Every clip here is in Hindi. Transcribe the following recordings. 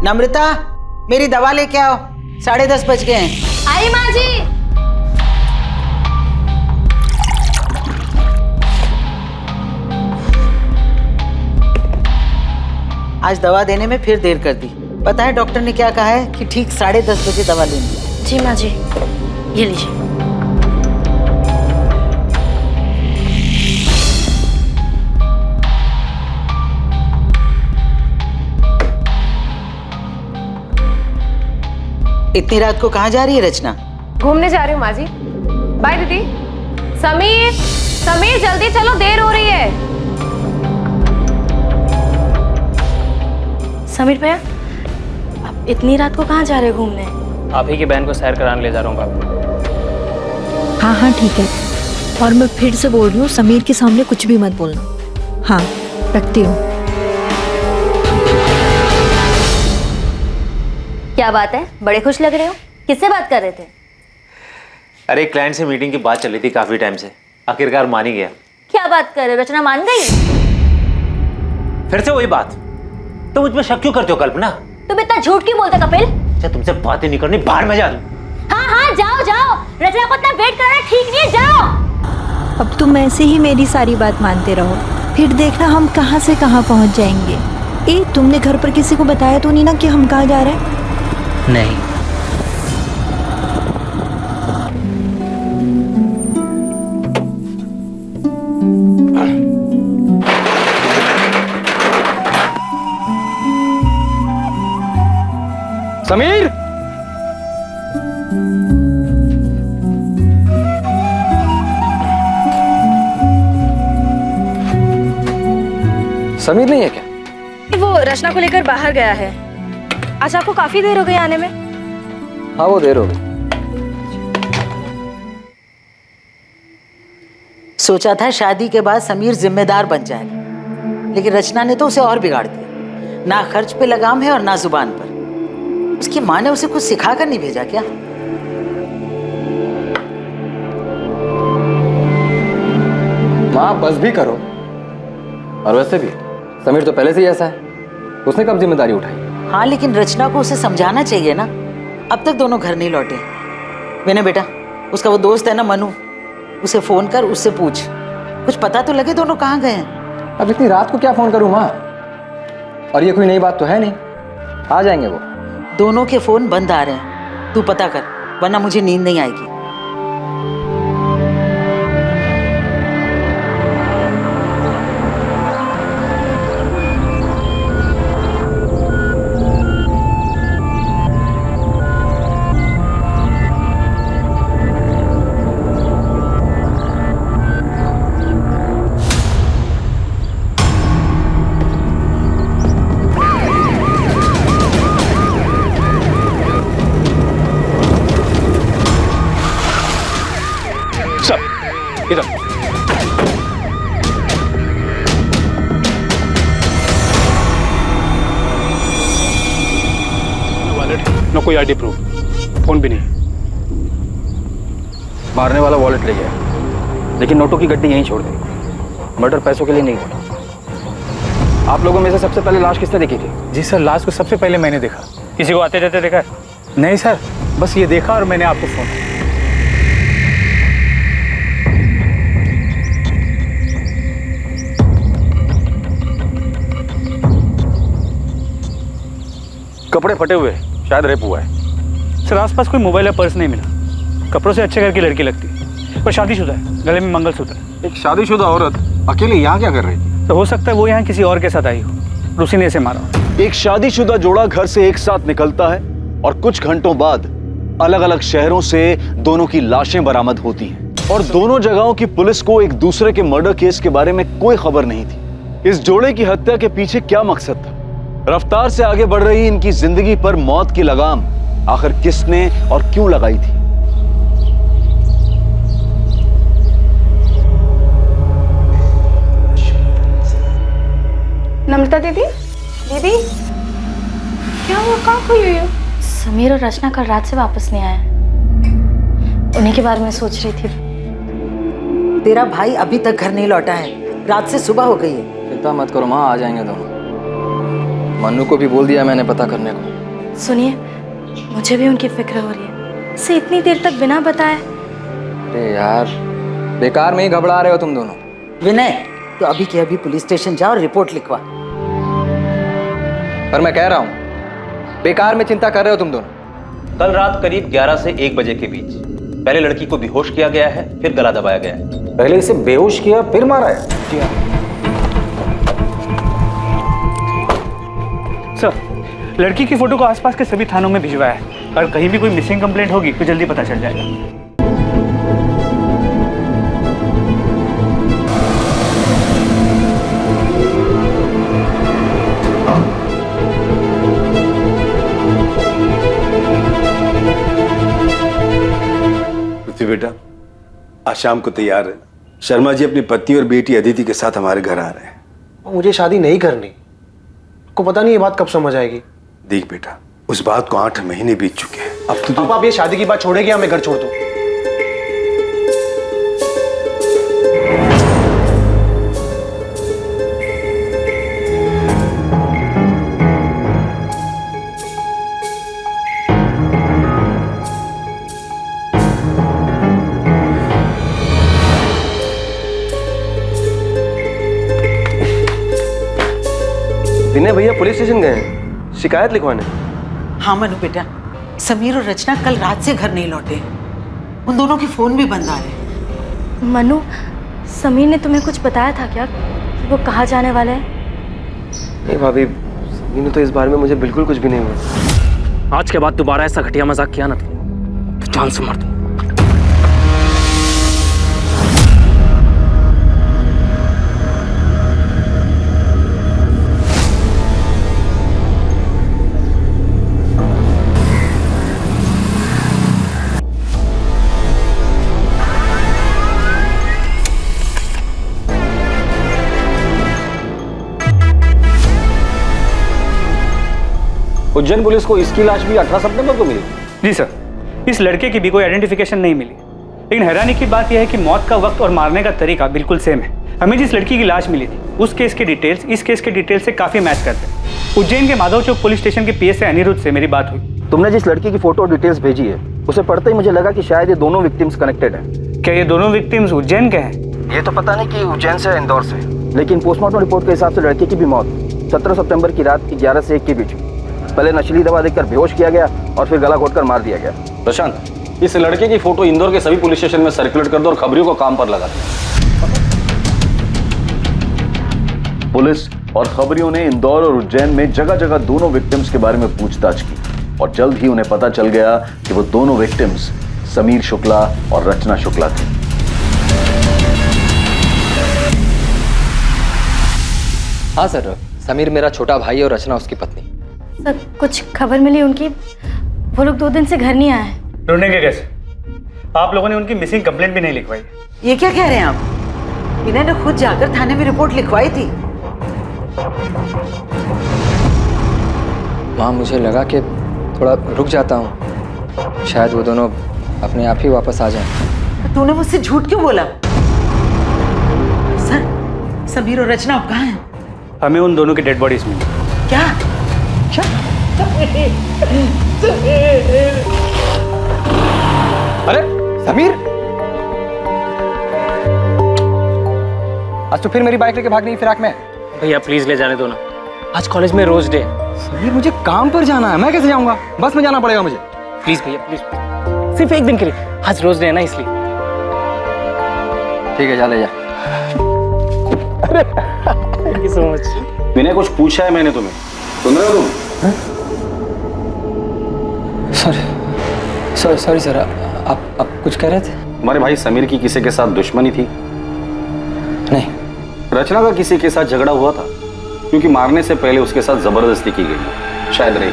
नम्रता, मेरी दवा लेके आओ, 10:30 बज गए हैं। आई माँ जी। आज दवा देने में फिर देर कर दी। पता है डॉक्टर ने क्या कहा है कि ठीक 10:30 बजे दवा लेनी। जी माँ जी, ये लीजिए। इतनी रात को कहाँ जा रही है रचना? घूमने जा रही हूँ माँ जी। बाय दीदी। समीर, समीर जल्दी चलो, देर हो रही है। समीर भैया, आप इतनी रात को कहाँ जा रहे हो घूमने? आप ही की बहन को सैर कराने ले जा रहा हूँ बाबू। हाँ हाँ ठीक है, और मैं फिर से बोल रही हूँ, समीर के सामने कुछ भी मत बोलना। हाँ, रखती हूँ। क्या बात है, बड़े खुश लग रहे हो? किससे बात कर रहे थे? अरे क्लाइंट से मीटिंग की बात चल रही थी काफी टाइम से, आखिरकार मान ही गया। क्या बात कर रहे हो, रचना मान गई? फिर से वही बात, तो मुझ पर शक क्यों करते हो कल्पना? तुम इतना झूठ क्यों बोलते कपिल? अच्छा तुमसे बातें नहीं करनी, बाहर में जा दूं। हाँ हाँ जाओ जाओ, रचना को इतना वेट करना ठीक नहीं है, जाओ। अब तुम ऐसे ही मेरी सारी बात मानते रहो, फिर देखना हम कहाँ से कहाँ पहुँच जाएंगे। तुमने घर पर किसी को बताया तो नहीं ना कि हम कहाँ जा रहे हैं? नहीं। समीर, समीर नहीं है क्या? वो रचना को लेकर बाहर गया है। आज आपको काफी देर हो गई आने में। हाँ वो देर हो गई। सोचा था शादी के बाद समीर जिम्मेदार बन जाएगा, लेकिन रचना ने तो उसे और बिगाड़ दिया। ना खर्च पे लगाम है और ना जुबान पर। उसकी माँ ने उसे कुछ सिखा कर नहीं भेजा क्या? माँ बस भी करो। और वैसे भी समीर तो पहले से ही ऐसा है, उसने कब जिम्मेदारी उठाई? हाँ लेकिन रचना को उसे समझाना चाहिए ना। अब तक दोनों घर नहीं लौटे। मैंने बेटा, उसका वो दोस्त है ना मनु, उसे फोन कर, उससे पूछ, कुछ पता तो लगे दोनों कहाँ गए हैं। अब इतनी रात को क्या फोन करूँ माँ? और ये कोई नई बात तो है नहीं, आ जाएंगे वो। दोनों के फोन बंद आ रहे हैं, तू पता कर, वरना मुझे नींद नहीं आएगी। इधर वॉलेट, ना कोई आईडी प्रूफ, फोन भी नहीं। मारने वाला वॉलेट ले गया, लेकिन नोटों की गड्डी यहीं छोड़ दी। मर्डर पैसों के लिए नहीं हुआ। आप लोगों में से सबसे पहले लाश किसने देखी थी? जी सर, लाश को सबसे पहले मैंने देखा। किसी को आते जाते देखा है? नहीं सर, बस ये देखा और मैंने आपको फोन। कपड़े फटे हुए, शायद रेप हुआ है। सर आसपास कोई मोबाइल या पर्स नहीं मिला। कपड़ों से अच्छे घर की लड़की लगती है, पर शादीशुदा है, गले में मंगलसूत्र है। एक शादीशुदा औरत अकेले यहाँ क्या कर रही थी? तो हो सकता है वो यहाँ किसी और के साथ आई हो, उसी ने इसे मारा हो। एक शादीशुदा जोड़ा घर से एक साथ निकलता है और कुछ घंटों बाद अलग अलग शहरों से दोनों की लाशें बरामद होती हैं और दोनों जगहों की पुलिस को एक दूसरे के मर्डर केस के बारे में कोई खबर नहीं थी। इस जोड़े की हत्या के पीछे क्या मकसद था? रफ्तार से आगे बढ़ रही इनकी जिंदगी पर मौत की लगाम आखिर किसने और क्यों लगाई थी? नम्रता दीदी, दीदी क्या हुआ, कहाँ खोई हुई हो? समीर और रचना कल रात से वापस नहीं आए, उन्हीं के बारे में सोच रही थी। तेरा भाई अभी तक घर नहीं लौटा है, रात से सुबह हो गई है। चिंता मत करो माँ, आ जाएंगे दोनों। मन्नू को भी बोल दिया मैंने पता करने को। सुनिए, मुझे भी उनकी फिक्र हो रही है। इसे इतनी देर तक बिना बताए। अरे यार, बेकार में ही घबरा रहे हो तुम दोनों। विनय, तो अभी के अभी पुलिस स्टेशन जाओ और रिपोर्ट लिखवा। पर मैं कह रहा हूँ, बेकार में चिंता कर रहे हो तुम दोनों। कल रात करीब 11 से 1 बजे के बीच पहले लड़की को बेहोश किया गया है, फिर गला दबाया गया है। पहले इसे बेहोश किया फिर मारा है। जी हाँ। सर, लड़की की फोटो को आसपास के सभी थानों में भिजवाया है और कहीं भी कोई मिसिंग कंप्लेंट होगी तो जल्दी पता चल जाएगा। पृथ्वी बेटा, आज शाम को तैयार है। शर्मा जी अपनी पत्नी और बेटी अदिति के साथ हमारे घर आ रहे हैं। मुझे शादी नहीं करनी। को पता नहीं ये बात कब समझ आएगी। देख बेटा, उस बात को 8 महीने बीत चुके हैं। अब तो आप ये शादी की बात छोड़ेगी या मैं घर छोड़ दूं? विनय भैया पुलिस स्टेशन गए हैं शिकायत लिखवाने। हाँ मनु बेटा, समीर और रचना कल रात से घर नहीं लौटे। उन दोनों के फोन भी बंद आ रहे। मनु, समीर ने तुम्हें कुछ बताया था क्या कि वो कहाँ जाने वाले हैं? नहीं भाभी, समीर ने तो इस बारे में मुझे बिल्कुल कुछ भी नहीं हुआ। आज के बाद दोबारा ऐसा घटिया मजाक किया ना तो जान से मार दूं। उज्जैन पुलिस को इसकी लाश भी 18 सितंबर को मिली। जी सर, इस लड़के की भी कोई आइडेंटिफिकेशन नहीं मिली, लेकिन हैरानी की बात यह है कि मौत का वक्त और मारने का तरीका बिल्कुल सेम है। हमें जिस लड़की की लाश मिली थी उस केस के डिटेल्स इस केस के डिटेल्स से काफी मैच करते हैं। उज्जैन के माधव चौक पुलिस स्टेशन के पीएसए अनिरुद्ध से मेरी बात हुई। तुमने जिस लड़की की फोटो और डिटेल्स भेजी है उसे पढ़ते ही मुझे लगा कि शायद ये दोनों विक्टिम्स कनेक्टेड हैं। क्या ये दोनों विक्टिम्स उज्जैन के हैं? ये तो पता नहीं कि उज्जैन से इंदौर से, लेकिन पोस्टमार्टम रिपोर्ट के हिसाब से लड़के की भी मौत 17 सितंबर की रात की 11 से 1 के बीच। पहले नशीली दवा देकर बेहोश किया गया और फिर गला घोटकर मार दिया गया। प्रशांत, इस लड़के की फोटो इंदौर के सभी पुलिस स्टेशन में सर्कुलेट कर दो और खबरियों को काम पर लगा दो। पुलिस और खबरियों ने इंदौर और उज्जैन में जगह जगह दोनों विक्टिम्स के बारे में पूछताछ की और जल्द ही उन्हें पता चल गया कि वो दोनों विक्टिम्स समीर शुक्ला और रचना शुक्ला थे। हाँ सर, समीर मेरा छोटा भाई और रचना उसकी पत्नी। सर, कुछ खबर मिली उनकी? वो लोग 2 दिन से घर नहीं आए हैं। ढूंढेंगे कैसे? आप लोगों ने उनकी मिसिंग कंप्लेंट भी नहीं लिखवाई। ये क्या कह रहे हैं आप? विनय ने खुद जाकर थाने में रिपोर्ट लिखवाई थी। माँ, मुझे लगा कि थोड़ा रुक जाता हूँ, शायद वो दोनों अपने आप ही वापस आ जाएं। तूने मुझसे झूठ क्यों बोला? सर, समीर और रचना अब कहाँ हैं? हमें उन दोनों की डेड बॉडीज मिली। क्या? अरे समीर, आज तो फिर मेरी बाइक लेके भागने की फिराक में। भैया प्लीज ले जाने दो ना, आज कॉलेज में रोज डे। समीर, मुझे काम पर जाना है, मैं कैसे जाऊंगा? बस में जाना पड़ेगा मुझे। प्लीज भैया प्लीज, सिर्फ एक दिन के लिए, आज रोज डे है ना इसलिए। ठीक है, जा ले जा। अरे थैंक यू सो मच। विनय, कुछ पूछा है मैंने तुम्हें, सुन रहे हो तुम? सॉरी सर, आप कुछ कह रहे थे? तुम्हारे भाई समीर की किसी के साथ दुश्मनी थी? नहीं। रचना का किसी के साथ झगड़ा हुआ था? क्योंकि मारने से पहले उसके साथ जबरदस्ती की गई, शायद रही।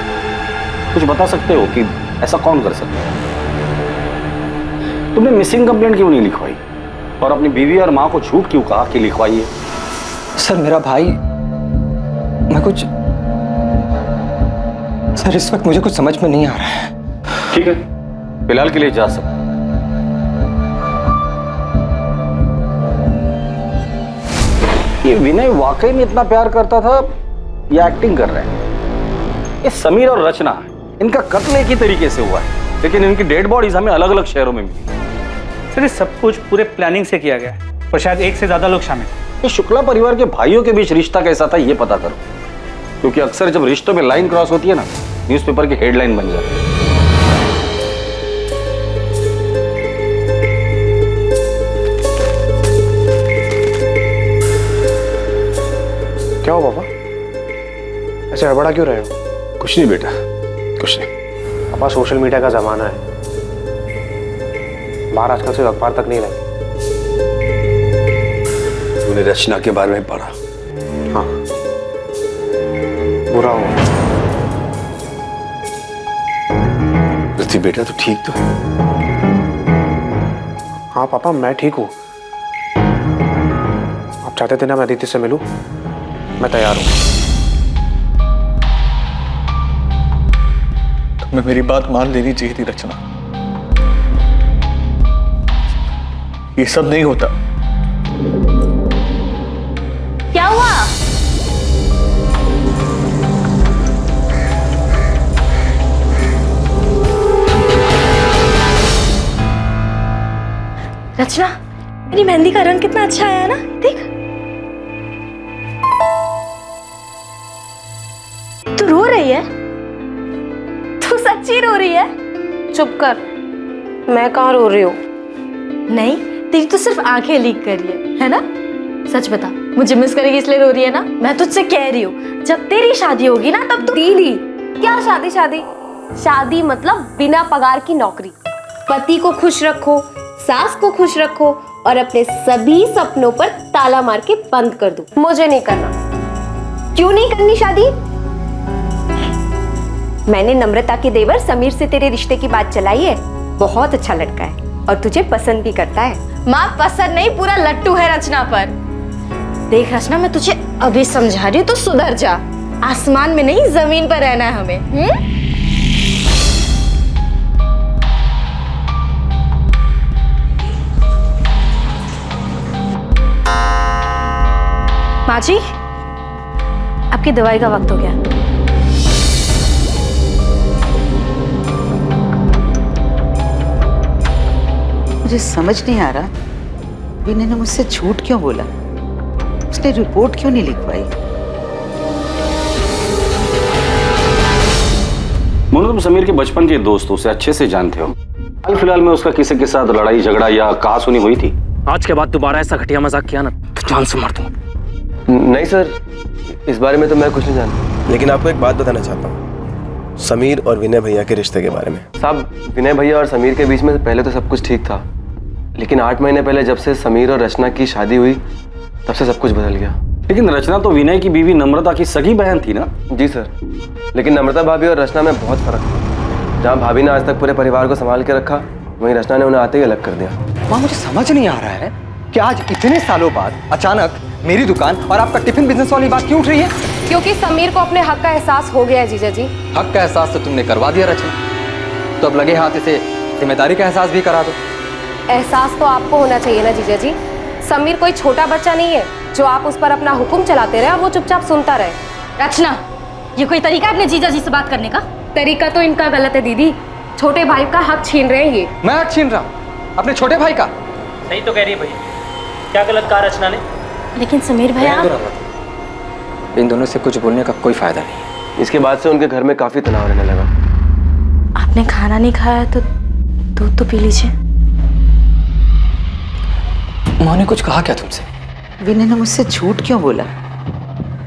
कुछ बता सकते हो कि ऐसा कौन कर सकता है? तुमने मिसिंग कंप्लेंट क्यों नहीं लिखवाई और अपनी बीवी और माँ को झूठ क्यों कहा कि लिखवाई है? सर, मेरा भाई, मैं कुछ, सर इस वक्त मुझे कुछ समझ में नहीं आ रहा है। ठीक है, फिलहाल के लिए जा सकते। ये विनय वाकई में इतना प्यार करता था या एक्टिंग कर रहे हैं? ये समीर और रचना, इनका कत्ल एक ही तरीके से हुआ है, लेकिन इनकी डेड बॉडीज हमें अलग अलग शहरों में मिली। सर ये सब कुछ पूरे प्लानिंग से किया गया है और शायद एक से ज्यादा लोग शामिल हैं। ये शुक्ला परिवार के भाइयों के बीच रिश्ता कैसा था ये पता करो, क्योंकि अक्सर जब रिश्तों में लाइन क्रॉस होती है ना, न्यूज़पेपर की हेडलाइन बन जाती है। क्या हो पापा, ऐसे हड़बड़ा क्यों रहे हो? कुछ नहीं बेटा, कुछ नहीं। पापा सोशल मीडिया का जमाना है, बाहर आजकल से अखबार तक नहीं रहते। तूने रचना के बारे में पढ़ा? हाँ, बुरा हुआ। पृथ्वी बेटा तू ठीक तो है? हाँ पापा मैं ठीक हूँ। आप चाहते थे ना मैं अदिति से मिलूं, मैं तैयार हूँ। तुम्हें मेरी बात मान लेनी चाहिए थी रचना। ये सब नहीं होता। क्या हुआ? रचना, मेरी मेहंदी का रंग कितना अच्छा आया है ना, देख। तू रो रही है? तू सच्ची रो रही है? चुप कर, मैं कहाँ रो रही हूँ? नहीं, तेरी तो सिर्फ आंखें लीक कर रही है ना? सच बता, मुझे मिस करेगी इसलिए रो रही है ना? मैं तुझसे कह रही हूँ, जब तेरी शादी होगी ना तब तू। दीदी, क्या शादी? शादी शादी मतलब बिना पगार की नौकरी। पति को खुश रखो, सास को खुश रखो और अपने सभी सपनों पर ताला मार के बंद कर दो। मुझे नहीं करना। क्यों नहीं करनी शादी? मैंने नम्रता के देवर समीर से तेरे रिश्ते की बात चलाई है। बहुत अच्छा लड़का है और तुझे पसंद भी करता है। माँ पसंद नहीं, पूरा लट्टू है रचना पर। देख रचना, मैं तुझे अभी समझा रही हूँ, तो सुधर जा। आसमान में नहीं, जमीन पर रहना है हमें। माँ जी, आपकी दवाई का वक्त हो गया। मुझे समझ नहीं आ रहा, विनय ने मुझसे झूठ क्यों बोला? उसने रिपोर्ट क्यों नहीं लिखवाई? मोनू, तुम समीर के बचपन के दोस्त हो, उसे अच्छे से जानते हो। हाल फिलहाल में उसका किसी के साथ लड़ाई झगड़ा या कहासुनी हुई थी? आज के बाद दोबारा ऐसा घटिया मजाक किया ना तो जान से मार दूंगा। नहीं सर, इस बारे में तो मैं कुछ नहीं जानता। लेकिन आपको एक बात बताना चाहता हूँ, समीर और विनय भैया के रिश्ते के बारे में। साहब, विनय भैया और समीर के बीच में पहले तो सब कुछ ठीक था, लेकिन 8 महीने पहले जब से समीर और रचना की शादी हुई तब से सब कुछ बदल गया। लेकिन रचना तो विनय की बीवी नम्रता की सगी बहन थी ना? जी सर, लेकिन नम्रता भाभी और रचना में बहुत फर्क था। जहाँ भाभी ने आज तक पूरे परिवार को संभाल के रखा, वहीं रचना ने उन्हें आते ही अलग कर दिया। माँ, मुझे समझ नहीं आ रहा है कि आज इतने सालों बाद अचानक मेरी दुकान और आपका टिफिन बिजनेस वाली बात क्यों उठ रही है? क्योंकि समीर को अपने हक का एहसास हो गया है जीजा जी। हक का एहसास तो तुमने करवा दिया रचना, तो अब लगे हाथ इसे जिम्मेदारी का एहसास भी करा दो। एहसास तो आपको होना चाहिए ना जीजा जी। समीर कोई छोटा बच्चा नहीं है जो आप उस पर अपना हुक्म चलाते रहे और वो चुपचाप सुनता रहे। रचना, ये कोई तरीका है अपने जीजा जी से बात करने का? तरीका तो इनका गलत है दीदी। छोटे भाई का हक छीन रहे हैं ये। मैं हक छीन रहा हूँ अपने छोटे भाई का? सही तो कह रही है भैया, क्या गलत कहा रचना ने? लेकिन समीर भैया, इन दोनों से कुछ बोलने का कोई फायदा नहीं। इसके बाद से उनके घर में काफी तनाव रहने लगा। आपने खाना नहीं खाया तो दूध तो पी लीजिए। माँ ने कुछ कहा क्या तुमसे? विनय ने मुझसे झूठ क्यों बोला?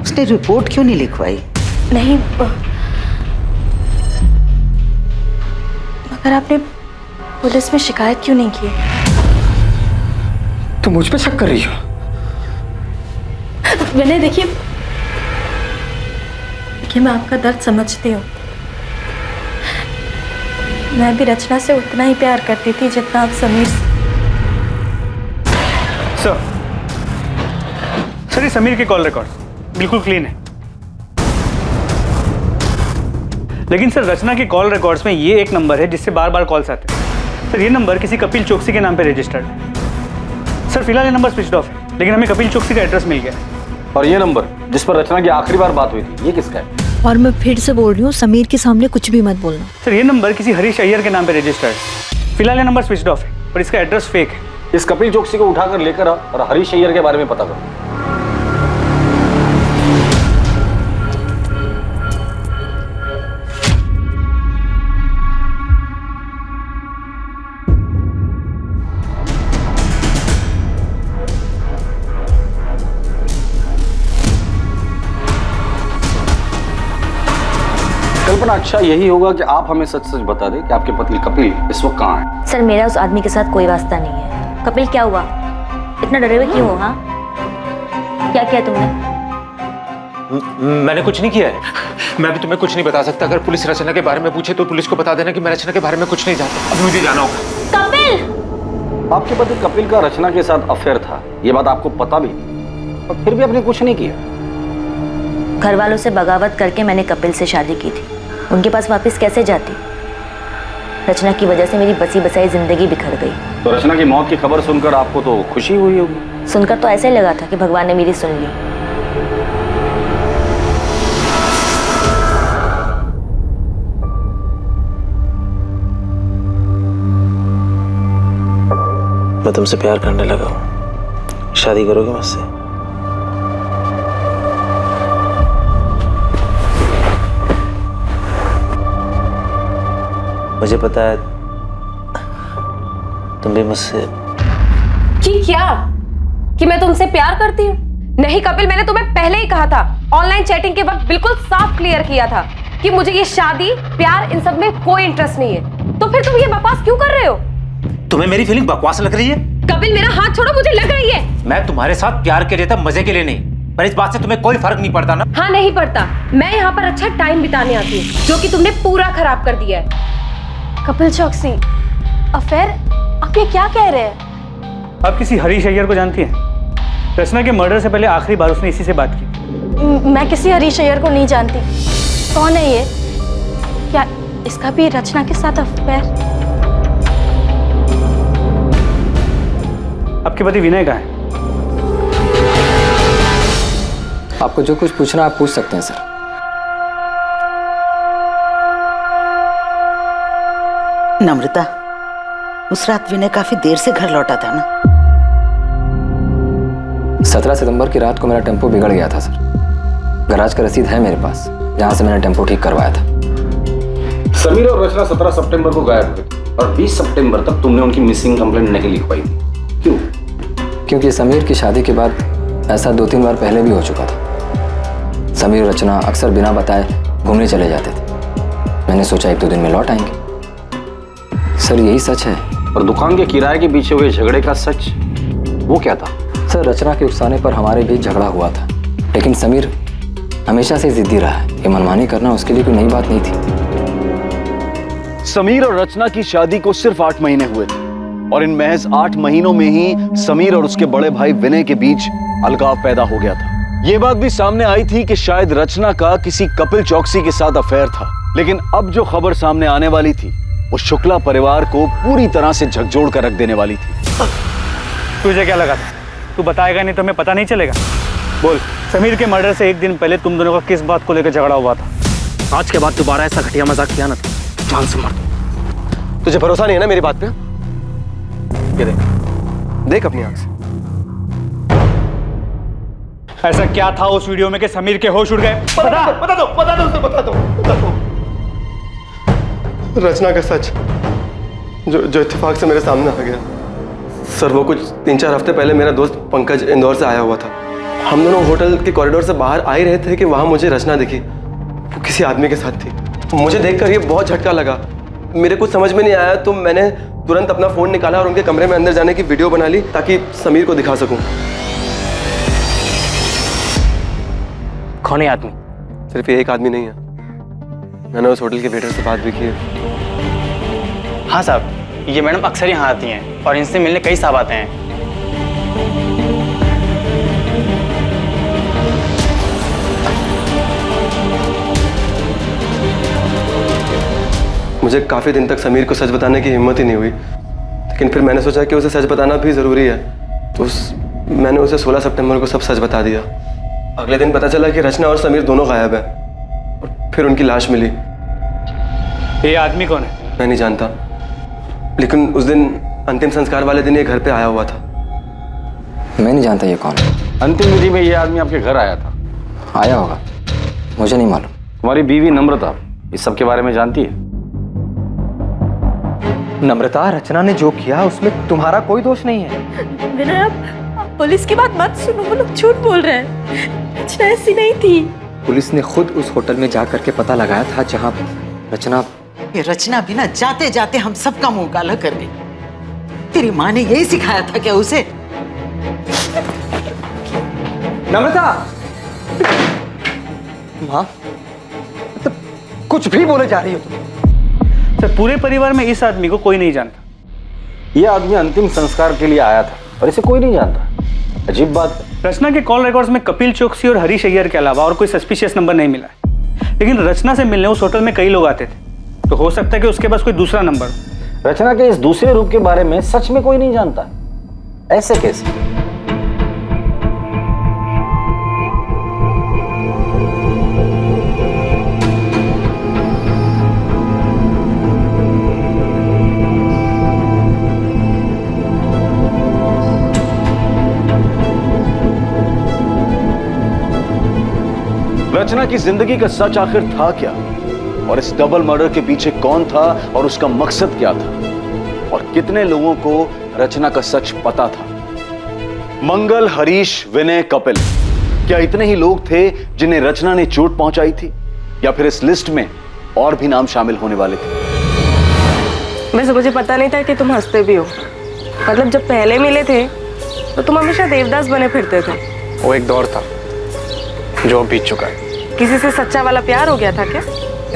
उसने रिपोर्ट क्यों नहीं लिखवाई? नहीं, मगर आपने पुलिस में शिकायत क्यों नहीं की? तुम मुझ पे शक कर रही हो? विनय देखिए, मैं आपका दर्द समझती हूँ। मैं भी रचना से उतना ही प्यार करती थी जितना आप समीर से। सर ये समीर के कॉल रिकॉर्ड बिल्कुल क्लीन है, लेकिन सर रचना के कॉल रिकॉर्ड्स में ये एक नंबर है जिससे बार बार कॉल्स आते हैं। सर ये नंबर किसी कपिल चौकसी के नाम पे रजिस्टर्ड है। सर फिलहाल ये नंबर स्विच ऑफ है, लेकिन हमें कपिल चौकसी का एड्रेस मिल गया है। और ये नंबर जिस पर रचना की आखिरी बार बात हुई थी, ये किसका है? और मैं फिर से बोल रही हूँ, समीर के सामने कुछ भी मत बोलना। सर ये नंबर किसी हरीश अय्यर के नाम पे रजिस्टर्ड है। फिलहाल ये नंबर स्विच ऑफ है और इसका एड्रेस फेक है। इस कपिल चौकसी को उठाकर लेकर आ और हरीश अय्यर के बारे में पता करो। कल्पना, अच्छा यही होगा कि आप हमें सच सच बता दें कि आपके पति कपिल इस वक्त कहाँ है। सर मेरा उस आदमी के साथ कोई वास्ता नहीं है। कपिल क्या हुआ, इतना डरे हुए क्यों हो? हाँ, क्या किया तुमने? मैंने कुछ नहीं किया है। मैं भी तुम्हें कुछ नहीं बता सकता। अगर पुलिस रचना के बारे में पूछे तो पुलिस को बता देना कि मैं रचना के बारे में कुछ नहीं जानता। अब मुझे जाना होगा। कपिल! आपके पति कपिल का रचना के साथ अफेयर था, ये बात आपको पता भी थी और फिर भी आपने कुछ नहीं किया। घर वालों से बगावत करके मैंने कपिल से शादी की थी। उनके पास वापस कैसे जाती? रचना की वजह से मेरी बसी बसाई जिंदगी बिखर गई। तो रचना की मौत की खबर सुनकर आपको तो खुशी हुई होगी। सुनकर तो ऐसे लगा था कि भगवान ने मेरी सुन ली। मैं तुमसे प्यार करने लगा हूँ, शादी करोगे मुझसे? मुझे पता है तुम भी मुझसे। कि क्या? कि मैं तुमसे प्यार करती हूँ? नहीं कपिल, मैंने तुम्हें पहले ही कहा था, ऑनलाइन चैटिंग के वक्त बिल्कुल साफ क्लियर किया था कि मुझे ये शादी प्यार इन सब में कोई इंटरेस्ट नहीं है। तो फिर तुम ये बकवास क्यों कर रहे हो? तुम्हें मेरी फीलिंग बकवास लग रही है? कपिल मेरा हाथ छोड़ो, मुझे लग रही है। मैं तुम्हारे साथ प्यार के लिए था, मजे के लिए नहीं। पर इस बात से तुम्हें कोई फर्क नहीं पड़ता ना? हाँ नहीं पड़ता। मैं यहाँ पर अच्छा टाइम बिताने आती हूँ, जो कि तुमने पूरा खराब कर दिया है। कपिल चौकसी, अफेयर? आप ये क्या कह रहे हैं? आप किसी हरीश अय्यर को जानती हैं? रचना के मर्डर से पहले आखिरी बार उसने इसी से बात की। मैं किसी हरीश अय्यर को नहीं जानती। कौन है ये? क्या इसका भी रचना के साथ अफेयर? आपके पति विनय कहाँ है? आपको जो कुछ पूछना आप पूछ सकते हैं सर। नम्रता, उस रात विनय काफी देर से घर लौटा था ना? 17 सितंबर की रात को मेरा टेम्पो बिगड़ गया था सर। गैराज का रसीद है मेरे पास, जहां से मैंने टेम्पो ठीक करवाया था। समीर और रचना 17 सितंबर को गायब हुए थे और 20 सितंबर तक तुमने उनकी मिसिंग कंप्लेंट नहीं लिखवाई थी। क्यों? क्योंकि समीर की शादी के बाद ऐसा 2-3 बार पहले भी हो चुका था। समीर और रचना अक्सर बिना बताए घूमने चले जाते थे। मैंने सोचा 1-2 दिन में लौट आएंगे। सर यही सच है। और दुकान के किराए के पीछे हुए झगड़े का सच, वो क्या था? सर रचना के उकसाने पर हमारे बीच झगड़ा हुआ था, लेकिन समीर हमेशा से जिद्दी रहा है। ये मनमानी करना उसके लिए कोई नई बात नहीं थी। समीर और रचना की शादी को सिर्फ 8 महीने हुए थे और इन महज 8 महीनों में ही समीर और उसके बड़े भाई विनय के बीच अलगाव पैदा हो गया था। ये बात भी सामने आई थी कि शायद रचना का किसी कपिल चौकसी के साथ अफेयर था, लेकिन अब जो खबर सामने आने वाली थी वो शुक्ला परिवार को पूरी तरह से झकझोर कर रख देने वाली थी। तुझे क्या लगा था? तू बताएगा नहीं तो हमें पता नहीं चलेगा? बोल, समीर के मर्डर से 1 दिन पहले तुम दोनों का किस बात को लेकर झगड़ा हुआ था? आज के बाद दोबारा ऐसा घटिया मजाक किया ना तो जान से मार दूं। तुझे भरोसा नहीं है ना मेरी बात पे? ये देख अपनी आंख से। ऐसा क्या था उस वीडियो में कि समीर के होश उड़ गए? बता दो। रचना का सच जो इत्तेफाक से मेरे सामने आ गया। सर वो कुछ 3-4 हफ्ते पहले मेरा दोस्त पंकज इंदौर से आया हुआ था। हम दोनों होटल के कॉरिडोर से बाहर आ ही रहे थे कि वहां मुझे रचना दिखी। वो किसी आदमी के साथ थी। मुझे देखकर ये बहुत झटका लगा। मेरे कुछ समझ में नहीं आया तो मैंने तुरंत अपना फोन निकाला और उनके कमरे में अंदर जाने की वीडियो बना ली ताकि समीर को दिखा सकूं। कौन है आदमी? सिर्फ ये एक आदमी नहीं है, मैंने उस होटल के वेटर से बात भी की है। हाँ साहब, ये मैडम अक्सर यहाँ आती हैं और इनसे मिलने कई साहब आते हैं। मुझे काफ़ी दिन तक समीर को सच बताने की हिम्मत ही नहीं हुई, लेकिन फिर मैंने सोचा कि उसे सच बताना भी ज़रूरी है, तो मैंने उसे 16 सितंबर को सब सच बता दिया। अगले दिन पता चला कि रचना और समीर दोनों गायब हैं और फिर उनकी लाश मिली। ये आदमी कौन है? मैं नहीं जानता, लेकिन उस दिन अंतिम संस्कार वाले दिन ये घर पे आया हुआ था। मैं नहीं जानता ये कौन है। अंतिम विधि में ये आदमी आपके घर आया था? आया होगा, मुझे नहीं मालूम। तुम्हारी बीवी नम्रता इस सब के बारे में जानती है? नम्रता, रचना ने जो किया उसमें तुम्हारा कोई दोष नहीं है। विनय, आप पुलिस की बात मत सुनो, वो लोग झूठ बोल रहे हैं। रचना ऐसी नहीं थी। पुलिस ने खुद उस होटल में जा करके पता लगाया था जहां रचना। ये रचना भी ना जाते जाते हम सबका मुंह काला कर गई। तेरी माँ ने यही सिखाया था क्या उसे? नम्रता, माँ, तो कुछ भी बोले जा रही हो तुम। सर, पूरे परिवार में इस आदमी को कोई नहीं जानता। ये आदमी अंतिम संस्कार के लिए आया था और इसे कोई नहीं जानता। अजीब बात है। रचना के कॉल रिकॉर्ड्स में कपिल चौकसी और हरीश अय्यर के अलावा और कोई सस्पिशियस नंबर नहीं मिला है। लेकिन रचना से मिलने उस होटल में कई लोग आते थे, तो हो सकता है कि उसके पास कोई दूसरा नंबर। रचना के इस दूसरे रूप के बारे में सच में कोई नहीं जानता। ऐसे कैसे? रचना की जिंदगी का सच आखिर था क्या, और इस डबल मर्डर के पीछे कौन था और उसका मकसद क्या था, और कितने लोगों को रचना का सच पता था? मंगल, हरीश, विनय, कपिल, क्या इतने ही लोग थे जिन्हें रचना ने चोट पहुंचाई थी, या फिर इस लिस्ट में और भी नाम शामिल होने वाले थे? वैसे मुझे पता नहीं था कि तुम हंसते भी हो। मतलब जब पहले मिले थे तो तुम हमेशा देवदास बने फिरते थे। वो एक दौर था जो बीत चुका है। किसी से सच्चा वाला प्यार हो गया था क्या?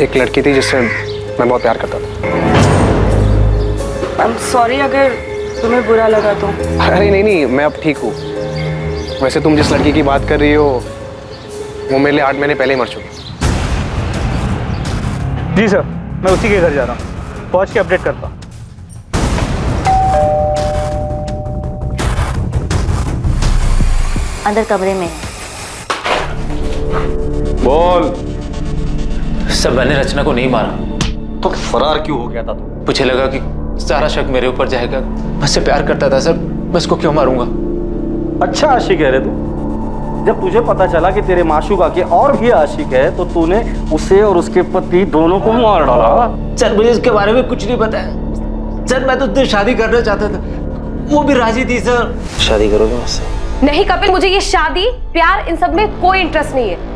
एक लड़की थी जिससे मैं बहुत प्यार करता था। आई एम सॉरी अगर तुम्हें बुरा लगा तो। अरे नहीं, मैं अब ठीक हूँ। वैसे तुम जिस लड़की की बात कर रही हो वो मेरे लिए 8 महीने पहले ही मर चुकी। जी सर, मैं उसी के घर जा रहा हूँ, पहुँच के अपडेट करता हूँ। अंदर कमरे में है। बोल। सर, मैंने रचना को नहीं मारा। तो फरार क्यों हो गया था तू? मुझे लगा कि सारा शक मेरे ऊपर जाएगा। मैं उससे प्यार करता था सर, मैं उसको क्यों मारूंगा? अच्छा आशिक है रे तू। जब तुझे पता चला कि तेरे माशूका के और भी आशिक है तो तूने उसे और उसके पति दोनों को मार डाला। सर, मुझे इसके बारे में कुछ नहीं पता है सर। मैं तो उससे शादी करना चाहता था, वो भी राजी थी सर। शादी करोगे मुझसे? नहीं कपिल, मुझे ये शादी प्यार इन सब में कोई इंटरेस्ट नहीं है।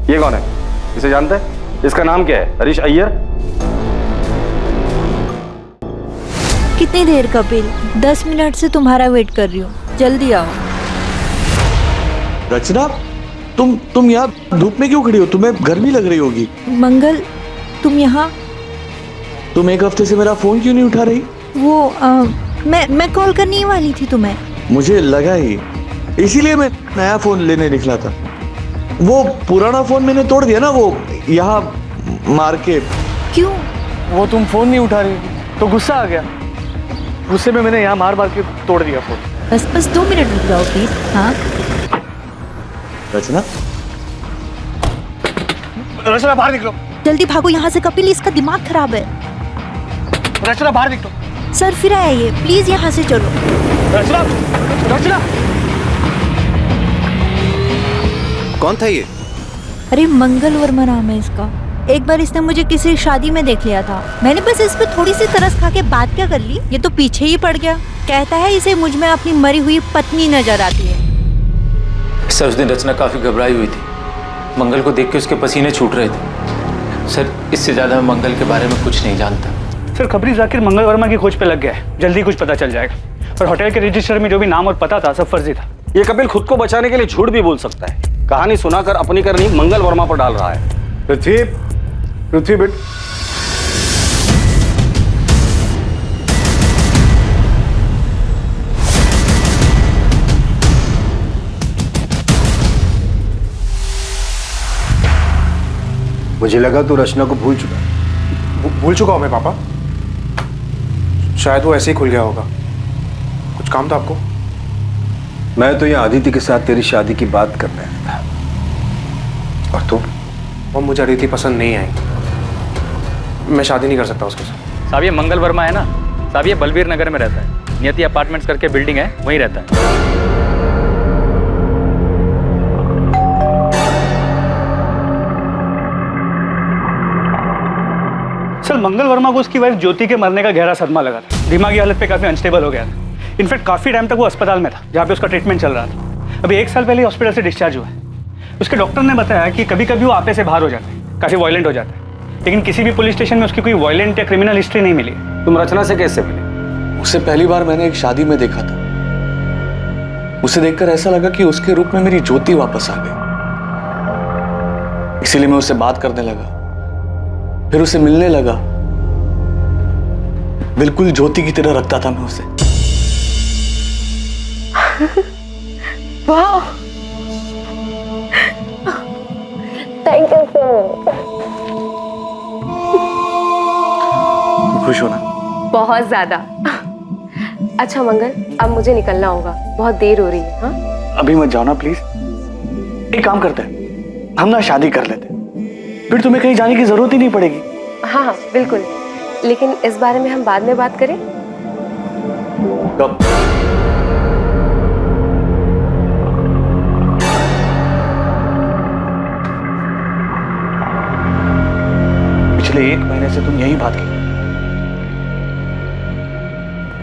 ये कौन है? इसे जानते हैं? इसका नाम क्या है? हरीश अय्यर। कितनी देर कपिल? 10 मिनट से तुम्हारा वेट कर रही हूँ, जल्दी आओ। रचना, तुम यहाँ धूप में क्यों खड़ी हो? तुम्हें गर्मी लग रही होगी। मंगल, तुम यहाँ? तुम एक हफ्ते से मेरा फोन क्यों नहीं उठा रही? वो मैं कॉल करने ही वाली थी तुम्हें। मुझे लगा ही, इसीलिए मैं नया फोन लेने निकला था। वो पुराना फोन मैंने तोड़ दिया ना, वो यहाँ मार के। क्यों? वो तुम फोन नहीं उठा रही तो गुस्सा आ गया, गुस्से में मैंने यहाँ मार मार के तोड़ दिया फोन। बस 2 मिनट रुक जाओ प्लीज। हाँ रचना, रचना बाहर निकलो, जल्दी भागो यहाँ से कपिल, इसका दिमाग खराब है। रचना बाहर निकलो। सर फिर आया ये, प्लीज यहाँ से चलो। रचना, रचना। कौन था ये? अरे मंगल वर्मा नाम है इसका। एक बार इसने मुझे किसी शादी में देख लिया था, मैंने बस इस पे थोड़ी सी तरस खा के बात क्या कर ली, ये तो पीछे ही पड़ गया। कहता है इसे मुझ में अपनी मरी हुई पत्नी नजर आती है। सर, उस दिन रचना काफी घबराई हुई थी। मंगल को देख के उसके पसीने छूट रहे थे। सर, इससे ज्यादा मैं मंगल के बारे में कुछ नहीं जानता। सर, खबरी जाकिर मंगल वर्मा की खोज पे लग गया है, जल्दी कुछ पता चल जाएगा। और होटल के रजिस्टर में जो भी नाम और पता था सब फर्जी था। ये कपिल खुद को बचाने के लिए झूठ भी बोल सकता है। कहानी सुनाकर अपनी करनी मंगल वर्मा पर डाल रहा है। पृथ्वी बेट, मुझे लगा तू रचना को भूल चुका। भूल चुका हूं मैं पापा। शायद वो ऐसे ही खुल गया होगा। कुछ काम था आपको? मैं तो यहाँ आदित्य के साथ तेरी शादी की बात करने आया था। और तू? और मुझे अदिति पसंद नहीं आई। मैं शादी नहीं कर सकता उसके साथ। साहब ये मंगल वर्मा है ना, साहब ये बलबीर नगर में रहता है, नियति अपार्टमेंट्स करके बिल्डिंग है, वहीं रहता है। सर मंगल वर्मा को उसकी वाइफ ज्योति के मरने का गहरा सदमा लगा था, दिमागी हालत पे काफी अनस्टेबल हो गया था। इनफैक्ट काफी टाइम तक वो अस्पताल में था जहाँ पे उसका ट्रीटमेंट चल रहा था। अभी 1 साल पहले हॉस्पिटल से डिस्चार्ज हुआ है। उसके डॉक्टर ने बताया कि कभी कभी वो आपे से बाहर हो जाता है, काफी वायलेंट हो जाता है, लेकिन किसी भी पुलिस स्टेशन में उसकी कोई वायलेंट या क्रिमिनल हिस्ट्री नहीं मिली। तुम रचना से कैसे मिले? उसे पहली बार मैंने एक शादी में देखा था। उसे देखकर ऐसा लगा कि उसके रूप में मेरी ज्योति वापस आ गई, इसीलिए मैं उससे बात करने लगा, फिर उसे मिलने लगा। बिल्कुल ज्योति की तरह रखता था मैं उसे। वाह, थैंक यू सो मच। खुश हो ना? बहुत ज्यादा। अच्छा मंगल, अब मुझे निकलना होगा, बहुत देर हो रही है। हाँ अभी मत जाओ ना प्लीज। एक काम करते हैं, हम ना शादी कर लेते हैं, फिर तुम्हें कहीं जाने की जरूरत ही नहीं पड़ेगी। हाँ हाँ बिल्कुल, लेकिन इस बारे में हम बाद में बात करें। कब? पिछले 1 महीने से तुम यही बात की।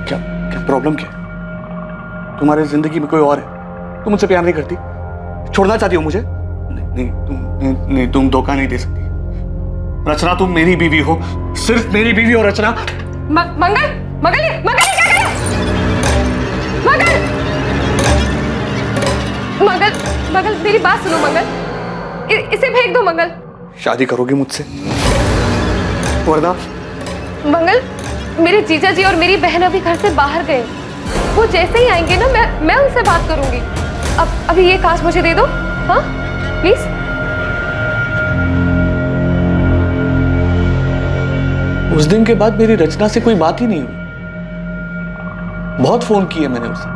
क्या क्या प्रॉब्लम क्या है? तुम्हारी जिंदगी में कोई और है? तुम मुझसे प्यार नहीं करती? छोड़ना चाहती हो मुझे? नहीं, तुम धोखा नहीं दे सकती। रचना तुम मेरी बीवी हो, सिर्फ मेरी बीवी हो रचना। मंगल मंगल मंगल क्या कर रहे हो? मंगल मंगल मंगल मेरी बात सुनो मंगल, इसे फेंक दो मंगल। शादी करोगी मुझसे वरना? मंगल, मेरे जीजा जी और मेरी बहन अभी घर से बाहर गए, वो जैसे ही आएंगे ना मैं उनसे बात करूंगी। अब अभी ये कांच मुझे दे दो, हाँ प्लीज। उस दिन के बाद मेरी रचना से कोई बात ही नहीं हुई। बहुत फोन किए मैंने उसे,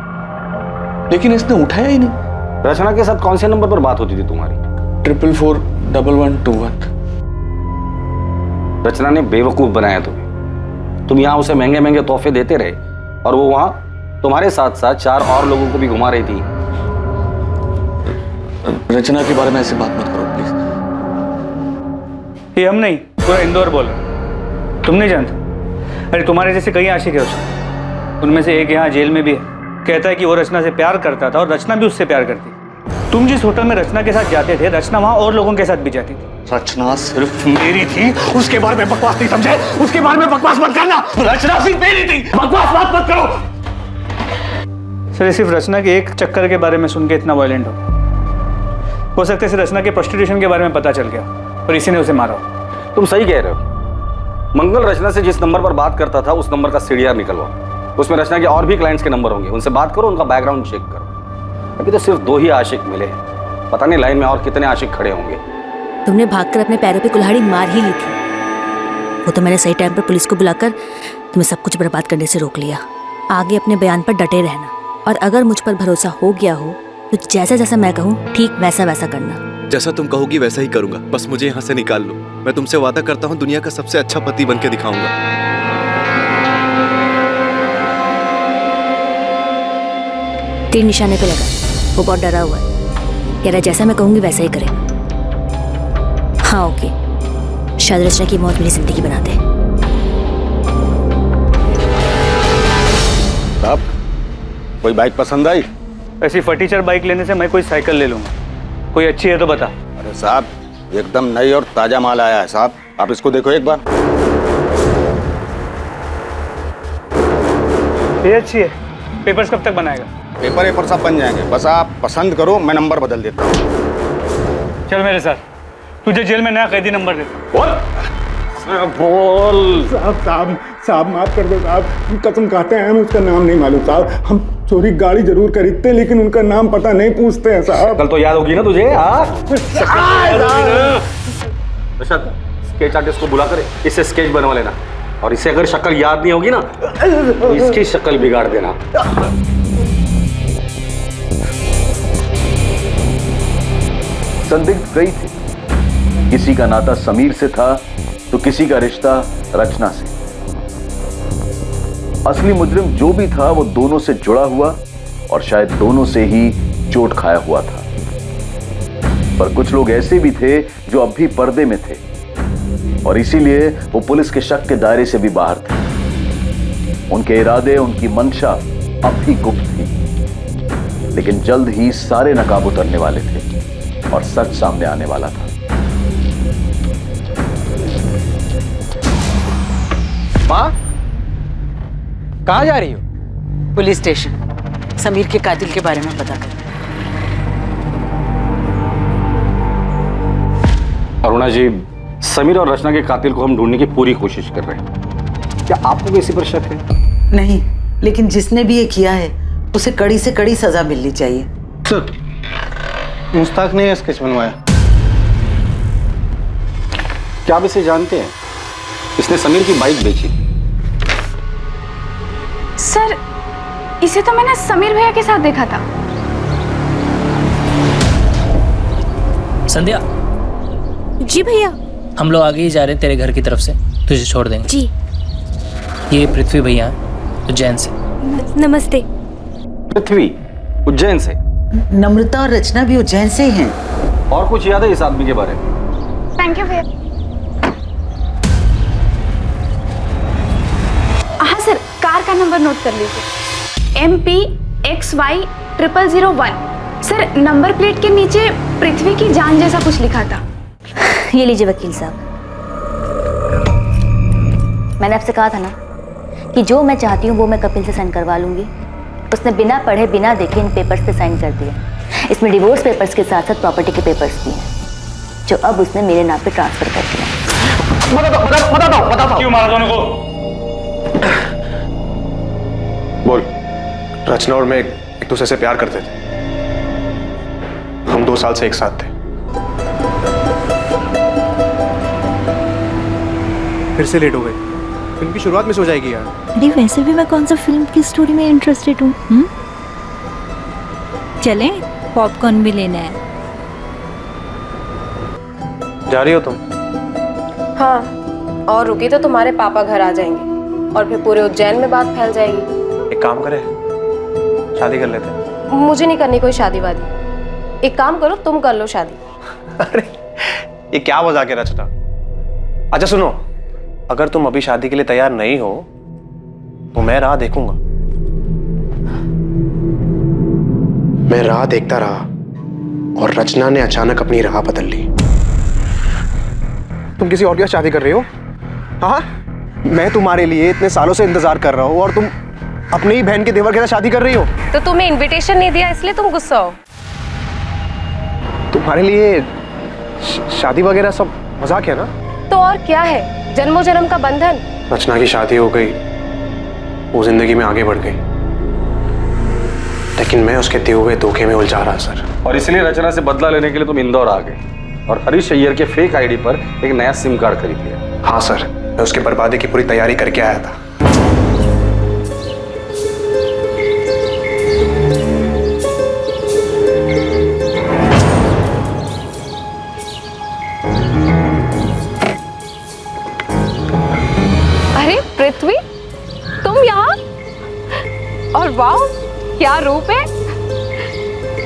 लेकिन इसने उठाया ही नहीं। रचना के साथ कौन से नंबर पर बात होती थी तुम्हारी? 4441121। रचना ने बेवकूफ बनाया तुम्हें। तुम यहाँ उसे महंगे महंगे तोहफे देते रहे और वो वहां तुम्हारे साथ साथ 4 और लोगों को भी घुमा रही थी। रचना के बारे में ऐसे बात मत करो प्लीज। ये हम नहीं, पूरा इंदौर बोल रहा। तुम नहीं जानते? अरे तुम्हारे जैसे कई आशिक है उसके, उनमें से एक यहाँ जेल में भी है। कहता है कि वो रचना से प्यार करता था और रचना भी उससे प्यार करती। तुम जिस होटल में रचना के साथ जाते थे, रचना वहां और लोगों के साथ भी जाती थी। रचना सिर्फ मेरी थी, उसके बारे में बकवास नहीं समझे? उसके बारे में बकवास मत करना। रचना सिर्फ मेरी थी, बकवास बात मत करो। सर सिर्फ रचना के एक चक्कर के बारे में सुन के इतना वायलेंट हो सकता है रचना के प्रोस्टिट्यूशन के बारे में पता चल गया और इसी ने उसे मारा। तुम सही कह रहे हो। मंगल रचना से जिस नंबर पर बात करता था उस नंबर का सीडीआर निकलवा, उसमें रचना के और भी क्लाइंट्स के नंबर होंगे, उनसे बात करो, उनका बैकग्राउंड चेक करो। अभी तो सिर्फ 2 ही आशिक मिले हैं, पता नहीं लाइन में और कितने आशिक खड़े होंगे। तुमने भागकर अपने पैरों पे कुल्हाड़ी मार ही ली थी। वो तो मैंने सही टाइम पर पुलिस को बुलाकर तुम्हें सब कुछ बर्बाद करने से रोक लिया। आगे अपने बयान पर डटे रहना, और अगर मुझ पर भरोसा हो गया हो तो जैसा जैसा मैं कहूँ ठीक वैसा वैसा करना। जैसा तुम कहोगी वैसा ही करूंगा, बस मुझे यहाँ से निकाल लो। मैं तुमसे वादा करता हूँ दुनिया का सबसे अच्छा पति बन के दिखाऊंगा। तीर निशाने पे लगा, वो बहुत डरा हुआ है, कह रहा जैसा मैं कहूंगी वैसा ही करेगा। हाँ ओके, शायद रचना की मौत मेरी जिंदगी बना दे। साहब कोई बाइक पसंद आई? ऐसी फटीचर बाइक लेने से मैं कोई साइकिल ले लूंगा। कोई अच्छी है तो बता। अरे साहब एकदम नई और ताजा माल आया है साहब, आप इसको देखो एक बार। ये अच्छी है। पेपर्स कब तक बनाएगा? पेपर सब बन जाएंगे, बस आप पसंद करो, मैं नंबर बदल देता हूँ। चल मेरे साथ, तुझे जेल में नया कैदी नंबर देता। बोल साहब माफ कर दो साहब, कसम खाते हैं हमें उसका नाम नहीं मालूम साहब। हम चोरी गाड़ी जरूर खरीदते लेकिन उनका नाम पता नहीं पूछते हैं साहब। कल तो याद होगी ना तुझे? स्केच आर्टिस्ट को बुलाकर इससे स्केच बनवा लेना, और इसे अगर शक्ल याद नहीं होगी ना तो इसकी शक्ल बिगाड़ देना। संदिग्ध गई थी किसी का नाता समीर से था तो किसी का रिश्ता रचना से। असली मुजरिम जो भी था वो दोनों से जुड़ा हुआ और शायद दोनों से ही चोट खाया हुआ था। पर कुछ लोग ऐसे भी थे जो अब भी पर्दे में थे और इसीलिए वो पुलिस के शक के दायरे से भी बाहर थे। उनके इरादे, उनकी मंशा अब भी गुप्त थी, लेकिन जल्द ही सारे नकाब उतरने वाले थे और सच सामने आने वाला था। माँ, कहाँ जा रही हो? पुलिस स्टेशन, समीर के कातिल के बारे में पता कर। अरुणा जी, समीर और रचना के कातिल को हम ढूंढने की पूरी कोशिश कर रहे हैं। क्या आपको किसी पर शक है? नहीं, लेकिन जिसने भी ये किया है उसे कड़ी से कड़ी सजा मिलनी चाहिए। सर, मुश्ताक ने स्केच बनवाया। क्या आप इसे जानते हैं? इसने समीर की बाइक बेची। सर, इसे तो मैंने समीर भैया के साथ देखा था। संध्या। जी भैया। हम लोग आगे ही जा रहे हैं तेरे घर की तरफ से, तुझे छोड़ देंगे। जी। ये पृथ्वी भैया उज्जैन से। नमस्ते। पृथ्वी उज्जैन से? नम्रता और रचना भी उज्जैन से ही हैं। और कुछ याद है इस आदमी के बारे में? थैंक यू भैया। हाँ सर, कार का नंबर नोट कर लीजिए, MPXY0001। सर, नंबर प्लेट के नीचे पृथ्वी की जान जैसा कुछ लिखा था। ये लीजिए वकील साहब, मैंने आपसे कहा था ना कि जो मैं चाहती हूँ वो मैं कपिल से साइन करवा लूंगी। उसने बिना पढ़े बिना देखे इन पेपर्स पे साइन कर दिया। इसमें डिवोर्स पेपर्स के साथ साथ प्रॉपर्टी के पेपर्स भी हैं, जो अब उसने मेरे नाम पे ट्रांसफर कर दिया। बता दो। क्यों मारा दोनों को? बोल। रचना और मैं एक दूसरे से प्यार करते थे। हम 2 साल से एक साथ थे। फिर से लेट हो गए। फिल्म की शुरुआत में सो जाएगी यार। अरे वैसे भी मैं कौन सा फिल्म की स्टोरी में इंटरेस्टेड हूँ। चलें, पॉपकॉर्न भी लेना है। जा रही हो तुम? हाँ, और रुकी तो तुम्हारे पापा घर आ जाएंगे और फिर पूरे उज्जैन में बात फैल जाएगी। एक काम करें, शादी कर लेते हैं। मुझे नहीं करनी कोई शादी वादी। एक काम करो, तुम कर लो शादी। अरे ये क्या मजाक है रचना? अच्छा सुनो, अगर तुम अभी शादी के लिए तैयार नहीं हो तो मैं राह देखूंगा। मैं राह देखता रहा और रचना ने अचानक अपनी राह बदल ली। तुम किसी और के साथ शादी कर रही हो? हाँ, मैं तुम्हारे लिए इतने सालों से इंतजार कर रहा हूँ और तुम अपनी ही बहन के देवर के साथ शादी कर रही हो। तो तुम्हें इनविटेशन नहीं दिया इसलिए तुम गुस्सा हो? तुम्हारे लिए शादी वगैरह सब मजाक है ना? तो और क्या है, जन्मों जन्म का बंधन। रचना की शादी हो गई, वो जिंदगी में आगे बढ़ गई, लेकिन मैं उसके दिए हुए धोखे में उलझा रहा सर। और इसलिए रचना से बदला लेने के लिए तुम इंदौर आ गए और हरीश अय्यर के फेक आईडी पर एक नया सिम कार्ड खरीद लिया। हाँ सर, मैं उसके बर्बादी की पूरी तैयारी करके आया था। अरे पृथ्वी, तुम यहाँ? और वाह, क्या रूप है।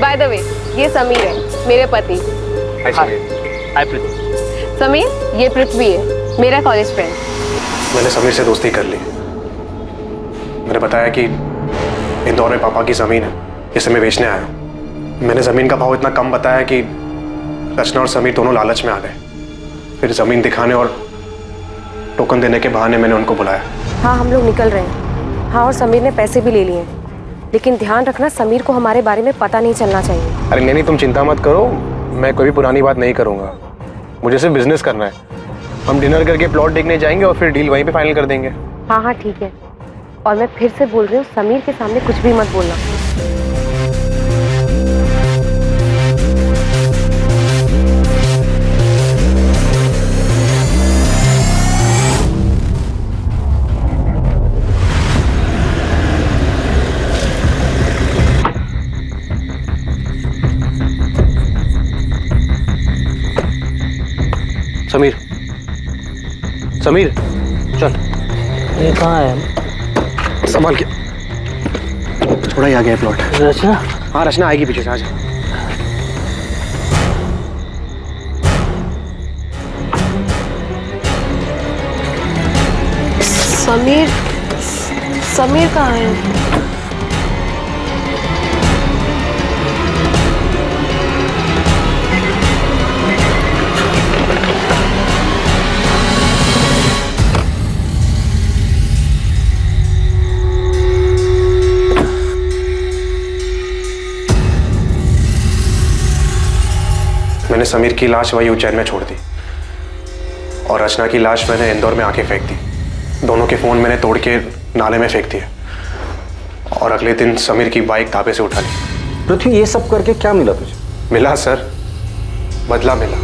बाय द वे, ये समीर है, मेरे पति। हाय पृथ्वी। समीर, ये पृथ्वी है, मेरा कॉलेज फ्रेंड। मैंने समीर से दोस्ती कर ली। मैंने बताया कि इंदौर में पापा की ज़मीन है जिसे मैं बेचने आया हूँ। मैंने ज़मीन का भाव इतना कम बताया कि रचना और समीर दोनों लालच में आ गए। फिर ज़मीन दिखाने और टोकन देने के बहाने मैंने उनको बुलाया। हाँ, हम लोग निकल रहे हैं। हाँ, और समीर ने पैसे भी ले लिए, लेकिन ध्यान रखना समीर को हमारे बारे में पता नहीं चलना चाहिए। अरे नहीं, तुम चिंता मत करो, मैं कोई भी पुरानी बात नहीं करूँगा। मुझे सिर्फ बिजनेस करना है। हम डिनर करके प्लॉट देखने जाएंगे और फिर डील वहीं पे फाइनल कर देंगे। हाँ हाँ ठीक है, और मैं फिर से बोल रही हूँ, समीर के सामने कुछ भी मत बोलना। समीर, समीर चल। ये कहाँ है? संभाल के, थोड़ा ही आ गया प्लॉट। रचना? हाँ रचना आएगी पीछे से, आ जा। समीर, समीर कहाँ है? मैंने समीर की लाश वही उज्जैन में छोड़ दी और रचना की लाश मैंने इंदौर में आके फेंक दी। दोनों के फोन मैंने तोड़ के नाले में फेंक दिए और अगले दिन समीर की बाइक ढाबे से उठा ली। पृथ्वी, ये सब करके क्या मिला तुझे? मिला सर, बदला मिला।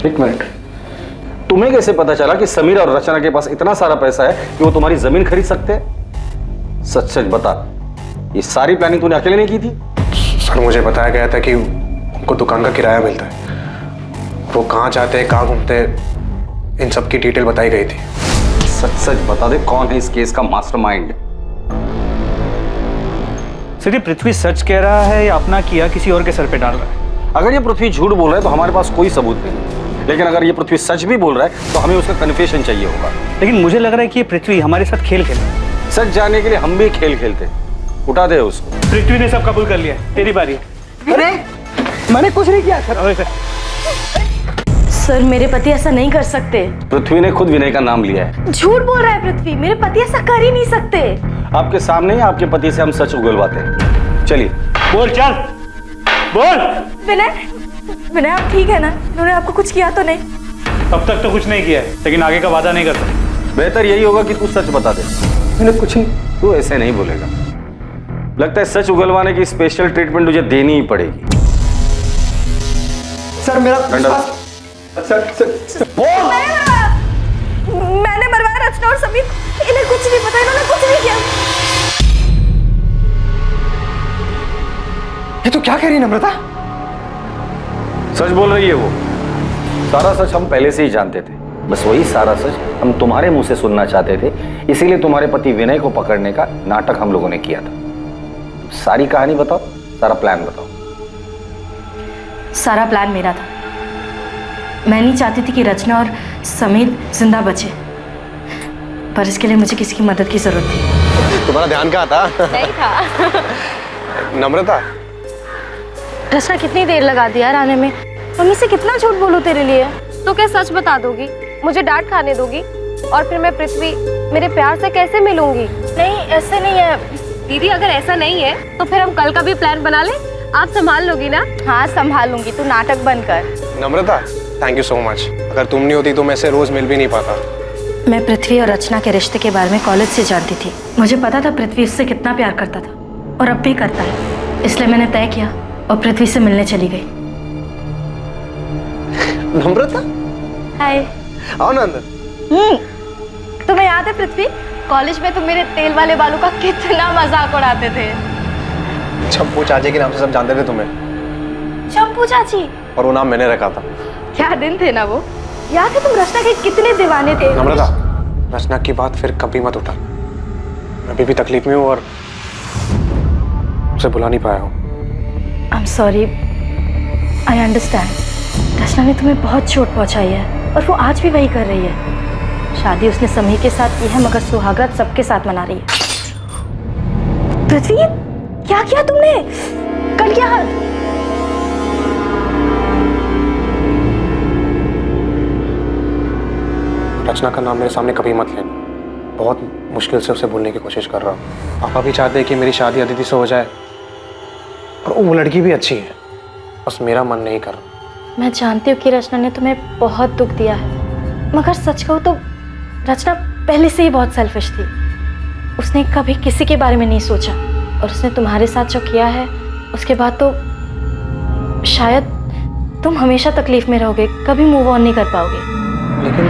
एक मिनट, तुम्हें कैसे पता चला कि समीर और रचना के पास इतना सारा पैसा है कि वो तुम्हारी जमीन खरीद सकते हैं? सच सच बता, ये सारी प्लानिंग तूने अकेले नहीं की थी? सर मुझे बताया गया था कि उनको दुकान का किराया मिलता है, वो कहाँ जाते हैं, कहाँ घूमते हैं, इन सब की डिटेल बताई गई थी। सच सच बता दे, कौन है इस केस का मास्टरमाइंड? सर, ये पृथ्वी सच कह रहा है या अपना किया किसी और के सर पे डाल रहा है? अगर ये पृथ्वी झूठ बोल रहा है तो हमारे पास कोई सबूत नहीं, लेकिन अगर ये पृथ्वी सच भी बोल रहा है तो हमें उसका कन्फेशन चाहिए होगा। लेकिन मुझे लग रहा है कि ये पृथ्वी हमारे साथ खेल खेल रहा है। सच जानने के लिए हम भी खेल खेलते, उठा दे उसको। पृथ्वी ने सब कबूल कर लिया, तेरी बारी है। अरे मैंने कुछ नहीं किया सर। सर मेरे पति ऐसा नहीं कर सकते। पृथ्वी ने खुद विनय का नाम लिया है। झूठ बोल रहा है पृथ्वी, मेरे पति ऐसा कर ही नहीं सकते। आपके सामने ही आपके पति से हम सच उगलवाते हैं। चलिए बोल, चल बोल। विनय, विनय आप ठीक है ना? उन्होंने आपको कुछ किया तो नहीं? अब तक तो कुछ नहीं किया है, लेकिन आगे का वादा नहीं कर सकते। बेहतर यही होगा कि तू सच बता दे। मैंने कुछ नहीं। तू ऐसे नहीं बोलेगा, लगता है सच उगलवाने की स्पेशल ट्रीटमेंट तुझे देनी ही पड़ेगी। सर मेरा मैंने मरवाया रचना और समीर, इन्हें कुछ नहीं पता, इन्होंने कुछ नहीं किया। ये तो क्या कह रही है नम्रता? सच बोल रही है वो। सारा सच हम पहले से ही जानते थे, बस वही सारा सच हम तुम्हारे मुंह से सुनना चाहते थे, इसीलिए तुम्हारे पति विनय को पकड़ने का नाटक हम लोगों ने किया था। सारी कहानी बताओ, सारा प्लान बताओ। सारा प्लान मेरा था। मैं नहीं चाहती थी कि रचना और समीर जिंदा बचे, पर इसके लिए मुझे किसी की मदद की जरूरत थी। तुम्हारा ध्यान कहाँ था? नहीं था। नम्रता, रचना कितनी देर लगा दी यार आने में? मम्मी से कितना झूठ बोलूं तेरे लिए? तो क्या सच बता दोगी? मुझे डांट खाने दोगी? और फिर मैं पृथ्वी मेरे प्यार से कैसे मिलूंगी? नहीं ऐसे नहीं है दीदी, अगर ऐसा नहीं है तो फिर हम कल का भी प्लान बना ले। आप संभाल लोगी ना? हाँ संभाल लूंगी, तू नाटक बंद कर। नम्रता थैंक यू सो मच। अगर तुम नहीं होती तो मैं ऐसे रोज मिल भी नहीं पाता। मैं पृथ्वी और रचना के रिश्ते के बारे में कॉलेज से जानती थी। मुझे पता था पृथ्वी उससे कितना प्यार करता था और अब भी करता है, इसलिए मैंने तय किया और पृथ्वी से मिलने चली गई। नम्रता, हाय। आओ ना अंदर। तुम्हें याद है पृथ्वी, कॉलेज में तुम मेरे तेल वाले बालों का कितना मजाक उड़ाते थे। चंपू चाची के नाम से सब जानते थे तुम्हें। चंपू चाची? और वो नाम मैंने रखा था। क्या दिन थे ना वो। याद है तुम रचना के कितने दीवाने थे। नम्रता, रचना की बात फिर कभी मत उठा। मैं अभी भी तकलीफ में हूँ और उसे बुला नहीं पाया हूँ। I am sorry, I understand. Rachna ने तुम्हें बहुत चोट पहुंचाई है और वो आज भी वही कर रही है। शादी उसने समीर के साथ की है, मगर सुहागरात सबके साथ मना रही है। पृथ्वी, क्या किया तुमने? कल क्या हाल? रचना का नाम मेरे सामने कभी मत लेना। बहुत मुश्किल से उसे भूलने की कोशिश कर रहा हूँ। पापा भी चाहते हैं कि मेरी शादी अदिति से हो जाए और वो लड़की भी अच्छी है, बस मेरा मन नहीं कर रहा। मैं जानती हूँ कि रचना ने तुम्हें बहुत दुख दिया है, मगर सच कहूँ तो रचना पहले से ही बहुत सेल्फिश थी। उसने कभी किसी के बारे में नहीं सोचा और उसने तुम्हारे साथ जो किया है उसके बाद तो शायद तुम हमेशा तकलीफ में रहोगे, कभी मूव ऑन नहीं कर पाओगे। लेकिन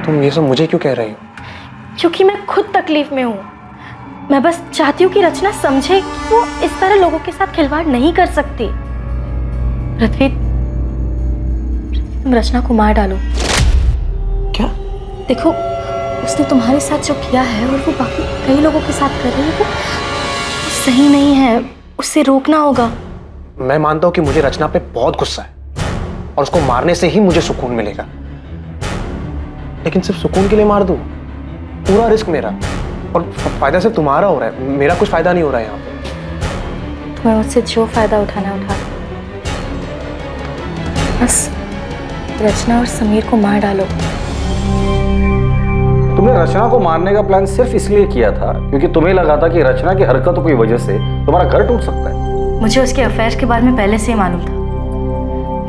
तुम ये सब मुझे क्यों कह रही हो? क्योंकि मैं खुद तकलीफ में हूँ। मैं बस चाहती हूँ कि रचना समझे कि वो इस तरह लोगों के साथ खिलवाड़ नहीं कर सकती। पृथ्वी, तुम रचना को मार डालो। क्या? देखो, उसने तुम्हारे साथ जो किया है और वो बाकी कई लोगों के साथ कर रही है, वो सही नहीं है। उससे रोकना होगा। मैं मानता हूं कि मुझे रचना पे बहुत गुस्सा है और उसको मारने से ही मुझे सुकून मिलेगा, लेकिन सिर्फ सुकून के लिए मार दूं? पूरा रिस्क मेरा और फायदा सिर्फ तुम्हारा हो रहा है, मेरा कुछ फायदा नहीं हो रहा है यहाँ पे। तुम्हें मुझसे जो फायदा उठाना उठा लो, बस रचना और समीर को मार डालो। तुमने रचना को मारने का प्लान सिर्फ इसलिए किया था क्योंकि तुम्हें लगा था कि रचना की हरकतों की वजह से तुम्हारा घर टूट सकता है। मुझे उसके अफेयर के बारे में पहले से ही मालूम था,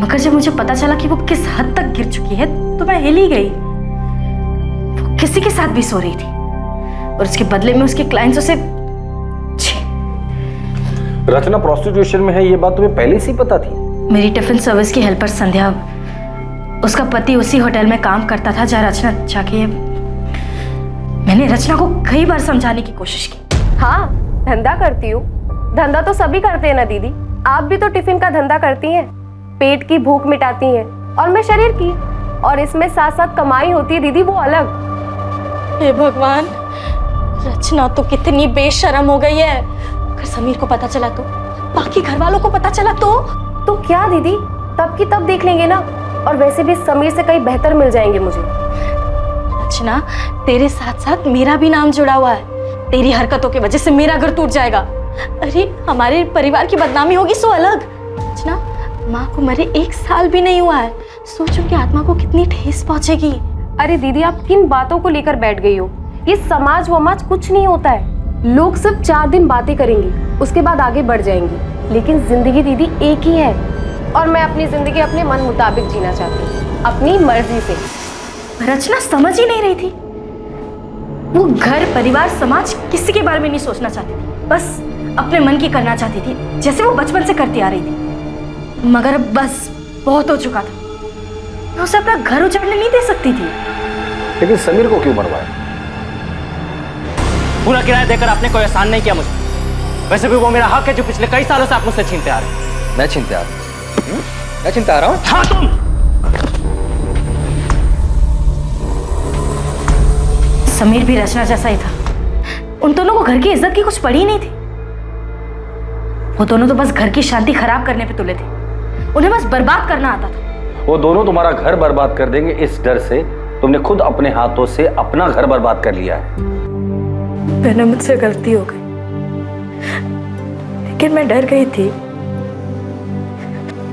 मगर जब मुझे पता चला कि वो किस हद तक गिर चुकी है तो मैं हिल ही गई। वो किसी के साथ भी सो रही थी और उसके बदले में उसके क्लाइंट्स से। रचना प्रोस्टिट्यूशन में है, ये बात तुम्हें पहले से ही पता थी? मेरी टिफिन सर्विस की हेल्पर संध्या, उसका पति उसी होटल में काम करता था जहाँ रचना जाके। मैंने रचना को कई बार समझाने की कोशिश की। हाँ, धंधा करती हूँ। धंधा तो सभी करते हैं ना दीदी, आप भी तो टिफिन का धंधा करती हैं। पेट की भूख मिटाती हैं और मैं शरीर की, और इसमें साथ साथ कमाई होती है दीदी, वो अलग। हे भगवान, रचना तो कितनी बेशर्म हो गई है। अगर समीर को पता चला तो, बाकी घर वालों को पता चला तो क्या दीदी, तब की तब देख लेंगे ना। और वैसे भी समीर से कहीं बेहतर मिल जाएंगे मुझे। रचना, तेरे साथ साथ मेरा भी नाम जुड़ा हुआ है। तेरी हरकतों की वजह से मेरा घर टूट जाएगा। अरे हमारे परिवार की बदनामी होगी सो अलग। रचना, माँ को मरे 1 साल भी नहीं हुआ है, सोचो कि आत्मा को कितनी ठेस पहुंचेगी। अरे दीदी, आप किन बातों को लेकर बैठ गई हो? ये समाज वमाज कुछ नहीं होता है। लोग सिर्फ 4 दिन बातें करेंगे, उसके बाद आगे बढ़ जाएंगे, लेकिन जिंदगी दीदी एक ही है। और मैं अपनी जिंदगी अपने मन मुताबिक जीना चाहती हूँ, अपनी मर्जी से। रचना समझ ही नहीं रही थी। वो घर, परिवार, समाज किसी के बारे में नहीं सोचना चाहती थी, बस अपने मन की करना चाहती थी, जैसे वो बचपन से करती आ रही थी। मगर अब बस बहुत हो चुका था। मैं उसे अपना घर उजाड़ने नहीं दे सकती थी। लेकिन समीर को क्यों मरवाया? पूरा किराया देकर आपने कोई एहसान नहीं किया मुझे। वैसे भी वो मेरा हक है जो पिछले कई सालों से आप मुझसे छीनते आ रहे हैं। मैं छीनते आ रहा हूँ? मैं छीनते आ रहा हूँ? हाँ, तुम। समीर भी रचना जैसा ही था। उन दोनों को घर की इज्जत की कुछ पड़ी नहीं थी। वो दोनों तो बस घर की शांति खराब करने पे तुले थे। उन्हें बस बर्बाद करना आता था। वो दोनों तुम्हारा घर बर्बाद कर देंगे, इस डर से तुमने खुद अपने हाथों से अपना घर बर्बाद कर लिया है। मैंने, मुझसे गलती हो गई, लेकिन मैं डर गई थी।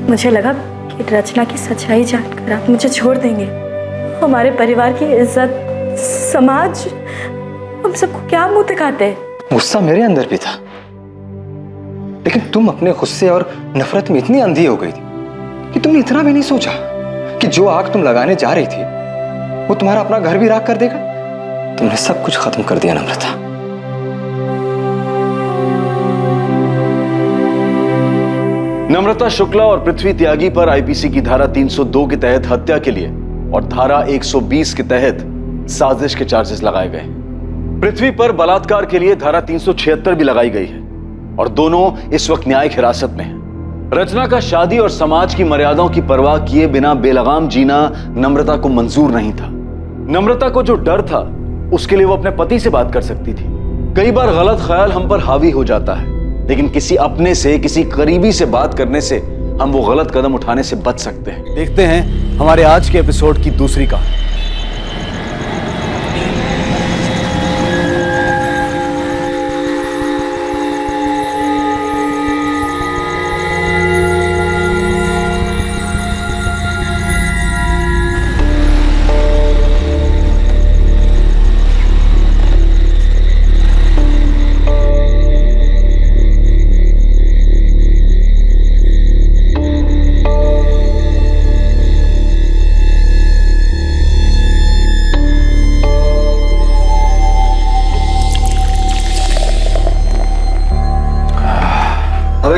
मुझे लगा कि रचना की सच्चाई जानकर आप मुझे छोड़ देंगे। हमारे परिवार की इज्जत, समाज, हम सबको क्या मुंह दिखाते। गुस्सा मेरे अंदर भी था, लेकिन तुम अपने गुस्से और नफरत में इतनी अंधी हो गई थी कि तुमने इतना भी नहीं सोचा कि जो आग तुम लगाने जा रही थी वो तुम्हारा अपना घर भी राख कर देगा। तुमने सब कुछ खत्म कर दिया नम्रता। नम्रता शुक्ला और पृथ्वी त्यागी पर आईपीसी की धारा 302 के तहत हत्या के लिए और धारा 120 के तहत साजिश के चार्जेस लगाए गए। पृथ्वी पर बलात्कार के लिए धारा 376 भी लगाई गई है और दोनों इस वक्त न्यायिक हिरासत में हैं। रचना का शादी और समाज की मर्यादाओं की परवाह किए बिना बेलगाम जीना नम्रता को मंजूर नहीं था। नम्रता को जो डर था उसके लिए वो अपने पति से बात कर सकती थी। कई बार गलत ख्याल हम पर हावी हो जाता है, लेकिन किसी अपने से, किसी करीबी से बात करने से हम वो गलत कदम उठाने से बच सकते हैं। देखते हैं हमारे आज के एपिसोड की दूसरी कहानी।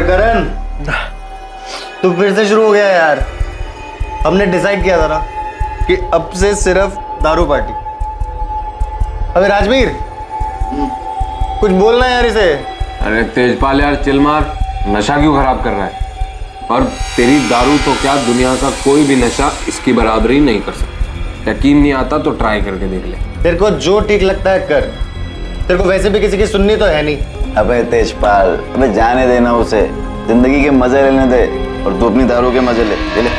करण, तू फिर से शुरू हो गया यार। हमने डिसाइड किया था ना कि अब से सिर्फ दारू पार्टी। अबे राजवीर, कुछ बोलना यार इसे। अरे तेजपाल यार चिल मार, नशा क्यों खराब कर रहा है? और तेरी दारू तो क्या, दुनिया का कोई भी नशा इसकी बराबरी नहीं कर सकता। यकीन नहीं आता तो ट्राई करके देख ले। तेरे को जो ठीक लगता है कर, तेरे को वैसे भी किसी की सुननी तो है नहीं। अबे तेजपाल, अबे जाने देना उसे, जिंदगी के मजे लेने दे और तू अपनी दारू के मजे ले।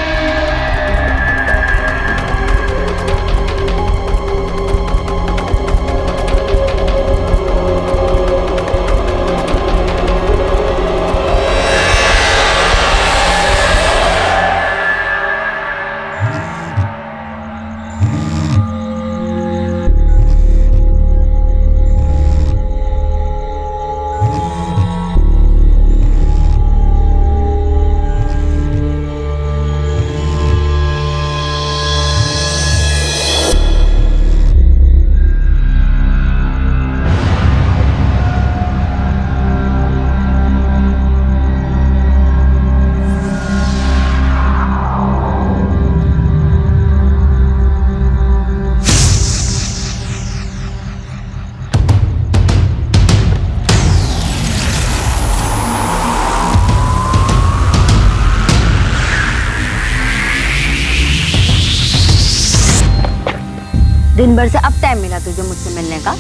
दिन भर से अब टाइम मिला तुझे मुझसे मिलने का?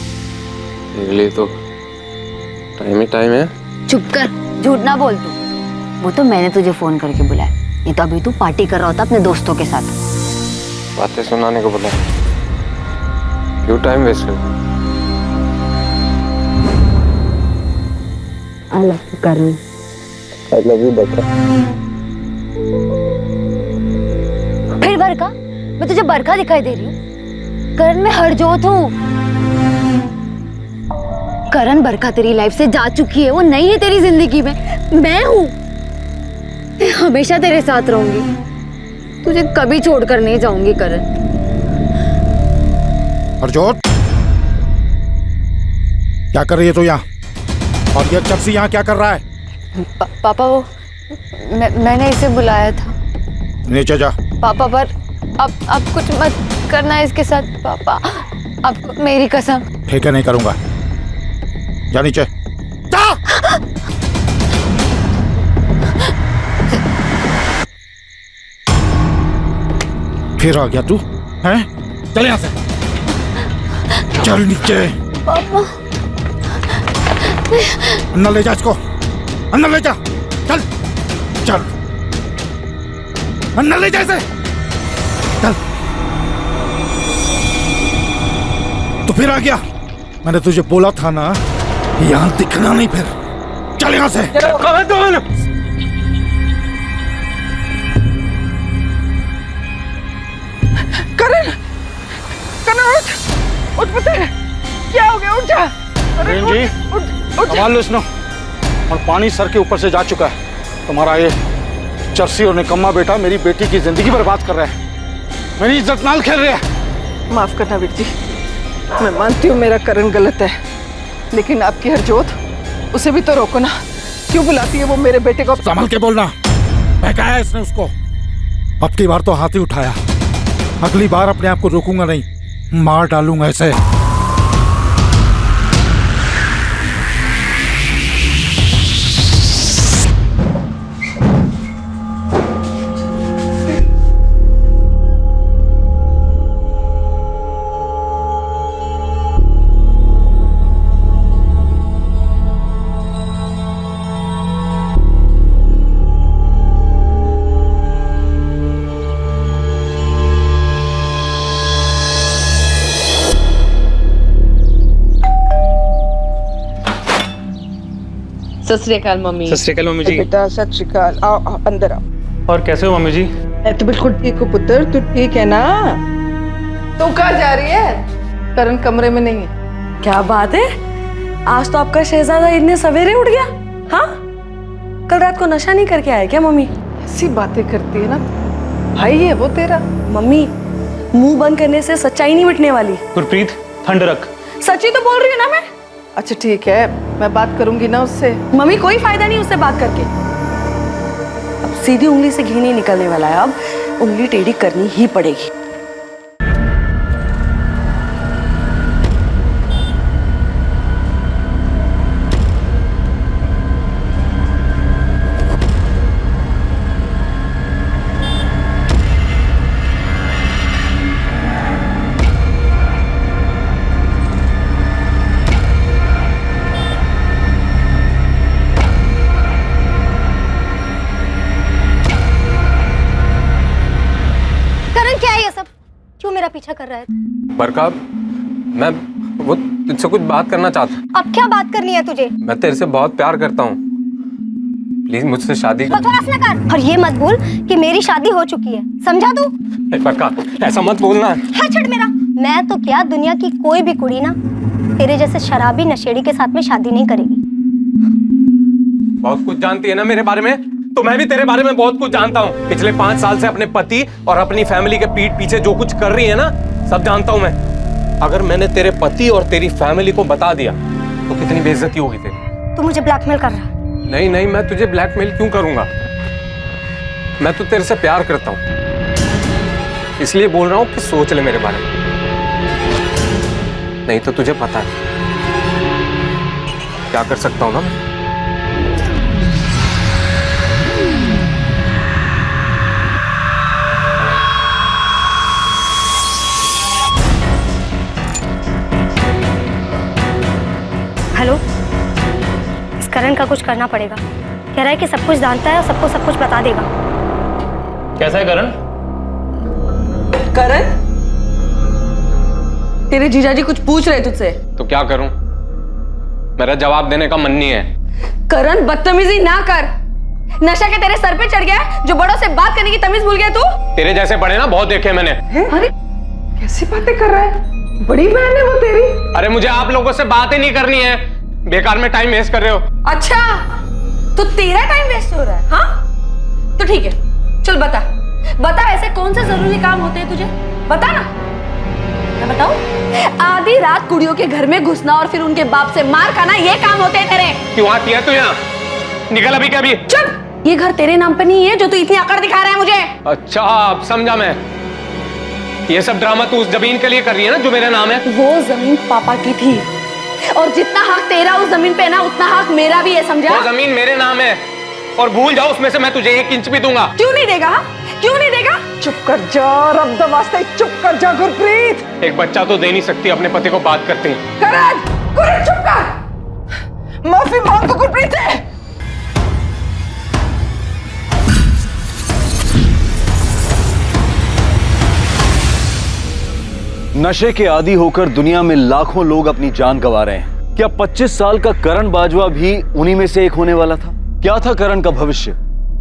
मेरे लिए तो टाइम ही टाइम है। चुप कर, झूठ ना बोल तू। वो तो मैंने तुझे फोन करके बुलाया, नहीं तो अभी तू पार्टी कर रहा होता अपने दोस्तों के साथ। बातें सुनाने को बोला, क्यों टाइम वेस्ट कर? आई love you Karan. I love you बरका। फिर बरका? मैं तुझे बरका दिखाई दे रही हूँ? करण मैं हरजोत हूँ। करण, बरका तेरी लाइफ से जा चुकी है, वो नहीं है तेरी जिंदगी में। मैं हूँ, मैं हमेशा तेरे साथ रहूंगी, तुझे कभी छोड़कर नहीं जाऊंगी करण। हरजोत, क्या कर रही है तू यहाँ? और ये चपसी यहाँ क्या कर रहा है? पापा वो मैंने इसे बुलाया था। नीचे जा। पापा पर अब कुछ मत करना इसके साथ पापा, अब मेरी कसम। ठीक है, नहीं करूंगा। जा नीचे जा। फिर आ गया तू हैं? चल यहाँ से, चल नीचे। पापा अंदर ले जा इसको, अंदर ले जा। चल चल अंदर ले जा इसे, चल। तो फिर आ गया? मैंने तुझे बोला था ना, यहाँ दिखना नहीं। फिर चल यहाँ से। करण, करण उठ पुत्र, क्या हो गया? उठ जा। करण जी, संभाल लो इसनो। और पानी सर के ऊपर से जा चुका है। तुम्हारा ये चर्सी और निकम्मा बेटा मेरी बेटी की जिंदगी बर्बाद कर रहा है, मेरी इज्जत नाल खेल रहा है। माफ करना वीर जी, मैं मानती हूँ मेरा करण गलत है, लेकिन आपकी हरजोत, उसे भी तो रोको ना। क्यों बुलाती है वो मेरे बेटे को? संभल के बोलना। बहकाया इसने उसको। अब की बार तो हाथ ही उठाया, अगली बार अपने आप को रोकूंगा नहीं, मार डालूंगा इसे। सत श्री अकाल मम्मी। सत श्री अकाल मम्मी जी। बेटा सत श्री अकाल, आओ आओ अंदर आओ। और कैसे हो मम्मी जी? मैं तो बिल्कुल ठीक हूँ पुत्र, तू ठीक है ना? तू कहाँ जा रही है? करण कमरे में नहीं है। क्या बात है, आज तो आपका शहजादा इतने सवेरे उठ गया? हाँ, कल रात को नशा नहीं करके आया क्या मम्मी? ऐसी बातें करती है ना, भाई है वो तेरा। मम्मी, मुंह बंद करने से सच्चाई नहीं मिटने वाली। गुरप्रीत, ठंड रख। सच्ची तो बोल रही हूँ ना मैं। अच्छा ठीक है, मैं बात करूंगी ना उससे। मम्मी, कोई फायदा नहीं उससे बात करके। अब सीधी उंगली से घी नहीं निकलने वाला है, अब उंगली टेढ़ी करनी ही पड़ेगी। पीछा कर रहा है? बरका, मैं वो तुझसे कुछ बात करना चाहता हूँ। अब क्या बात करनी है तुझे? मैं तेरे से बहुत प्यार करता हूँ, प्लीज मुझसे शादी कर। बकवास ना कर। और ये मत भूल कि मेरी शादी हो चुकी है, समझा तू? बरका, ऐसा मत बोलना। हाँ छड़ मेरा। मैं तो क्या, दुनिया की कोई भी कुड़ी ना तेरे जैसे शराबी नशेड़ी के साथ में शादी नहीं करेगी। बहुत कुछ जानती है ना मेरे बारे में, तो मैं भी तेरे बारे में बहुत कुछ जानता हूँ। पिछले 5 साल से अपने पति और अपनी फैमिली के पीठ पीछे जो कुछ कर रही है ना, सब जानता हूँ मैं। अगर मैंने तेरे पति और तेरी फैमिली को बता दिया तो कितनी बेइज्जती होगी तेरी। तू मुझे ब्लैकमेल कर रहा है? नहीं नहीं, मैं तुझे ब्लैकमेल क्यों करूंगा? मैं तो तेरे से प्यार करता हूँ, इसलिए बोल रहा हूँ कि सोच ले मेरे बारे में, नहीं तो तुझे पता है क्या कर सकता हूँ ना मैं। हेलो, इस करण का कुछ करना पड़ेगा। कह रहा है कि सब कुछ जानता है और सबको सब कुछ बता देगा। कैसा है करण? करण, तेरे जीजाजी कुछ पूछ रहे तुझसे। तो क्या करूं? मेरा जवाब देने का मन नहीं है। करण, बदतमीजी ना कर। नशा के तेरे सर पे चढ़ गया, जो बड़ों से बात करने की तमीज भूल गया तू। तेरे जैसे बड़े ना बहुत देखे मैंने। अरे कैसी बातें कर रहा है? बड़ी बहन है वो तेरी। अरे मुझे आप लोगों से बात ही नहीं करनी है, बेकार में टाइम वेस्ट कर रहे हो। अच्छा, तो तेरा टाइम वेस्ट हो रहा है? हाँ तो ठीक है, चल बता बता, ऐसे कौन से जरूरी काम होते हैं तुझे? बता ना। मैं बताऊं? आधी रात कुड़ियों के घर में घुसना और फिर उनके बाप से मार खाना, ये काम होते हैं तेरे। क्यों आती है तू यहाँ? निकल अभी क्या? अभी चुप। ये घर तेरे नाम पे नहीं है जो तू इतनी अकड़ दिखा रहा है मुझे। अच्छा, अब समझा मैं। ये सब ड्रामा तू उस जमीन के लिए कर रही है ना जो मेरा नाम है। वो जमीन पापा की थी, और जितना हक तेरा उस जमीन पे है ना, उतना हक मेरा भी है, समझा? वो जमीन मेरे नाम है, और भूल जाओ उसमें से मैं तुझे 1 इंच भी दूंगा। क्यों नहीं देगा? क्यों नहीं देगा? चुप कर जा रब द वास्ते, चुप कर जा गुरप्रीत। एक बच्चा तो दे नहीं सकती अपने पति को बात करते हैं। करण, करण चुप कर, माफी मांग गुरप्रीत से। नशे के आदी होकर दुनिया में लाखों लोग अपनी जान गंवा रहे हैं। क्या 25 साल का करण बाजवा भी उन्हीं में से एक होने वाला था? क्या था करण का भविष्य?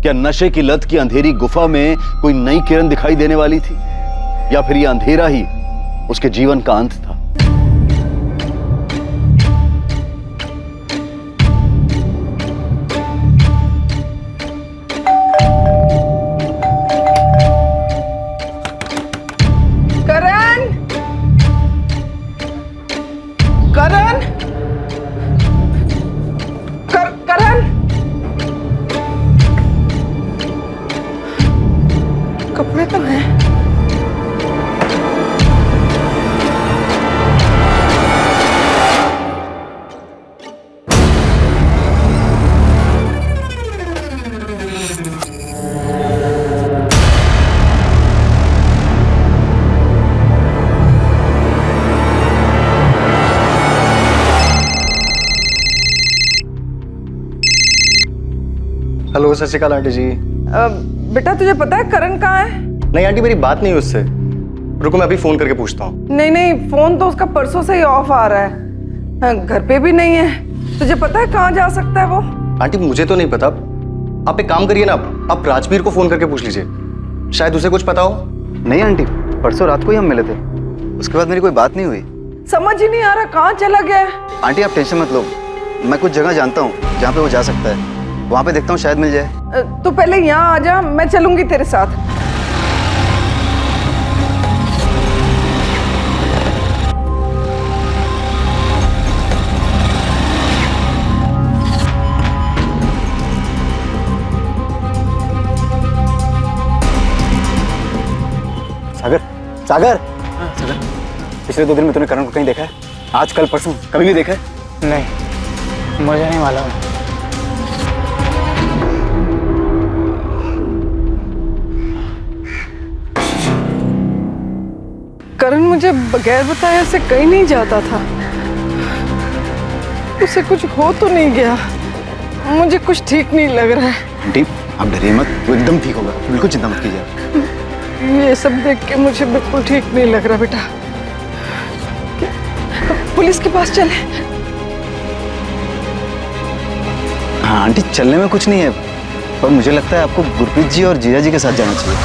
क्या नशे की लत की अंधेरी गुफा में कोई नई किरण दिखाई देने वाली थी, या फिर यह अंधेरा ही उसके जीवन का अंत था? कपड़े तो हैं। हेलो, सत श्री अकाल आंटी जी। बेटा तुझे पता है करण कहाँ है? नहीं आंटी, मेरी बात नहीं हुई उससे। रुको मैं अभी फोन करके पूछता हूँ। नहीं नहीं, फोन तो उसका परसों से ही ऑफ आ रहा है, घर पे भी नहीं है। तुझे पता है कहाँ जा सकता है वो? आंटी मुझे तो नहीं पता। आप एक काम करिए ना, आप राजवीर को फोन करके पूछ लीजिए, शायद उसे कुछ पता हो। नहीं आंटी, परसों रात को ही हम मिले थे, उसके बाद मेरी कोई बात नहीं हुई। समझ ही नहीं आ रहा कहाँ चला गया है। आंटी आप टेंशन मत लो, मैं कुछ जगह जानता हूँ जहाँ पे वो जा सकता है, वहाँ पे देखता हूँ शायद मिल जाए। तू पहले यहाँ आ जा, मैं चलूंगी तेरे साथ। सागर, सागर, सागर, पिछले 2 दिन में तूने करण को कहीं देखा है? आज कल परसों कभी भी देखा है? नहीं, मुझे नहीं मालूम। करण मुझे बगैर बताए ऐसे कहीं नहीं जाता था। उसे कुछ हो तो नहीं गया? मुझे कुछ ठीक नहीं लग रहा है। आंटी आप डरिए मत, वो एकदम ठीक होगा, बिल्कुल चिंता मत कीजिए। ये सब देख के मुझे बिल्कुल ठीक नहीं लग रहा बेटा। पुलिस के पास चले। हाँ आंटी, चलने में कुछ नहीं है, पर मुझे लगता है आपको गुरप्रीत जी और जीजा जी के साथ जाना चाहिए।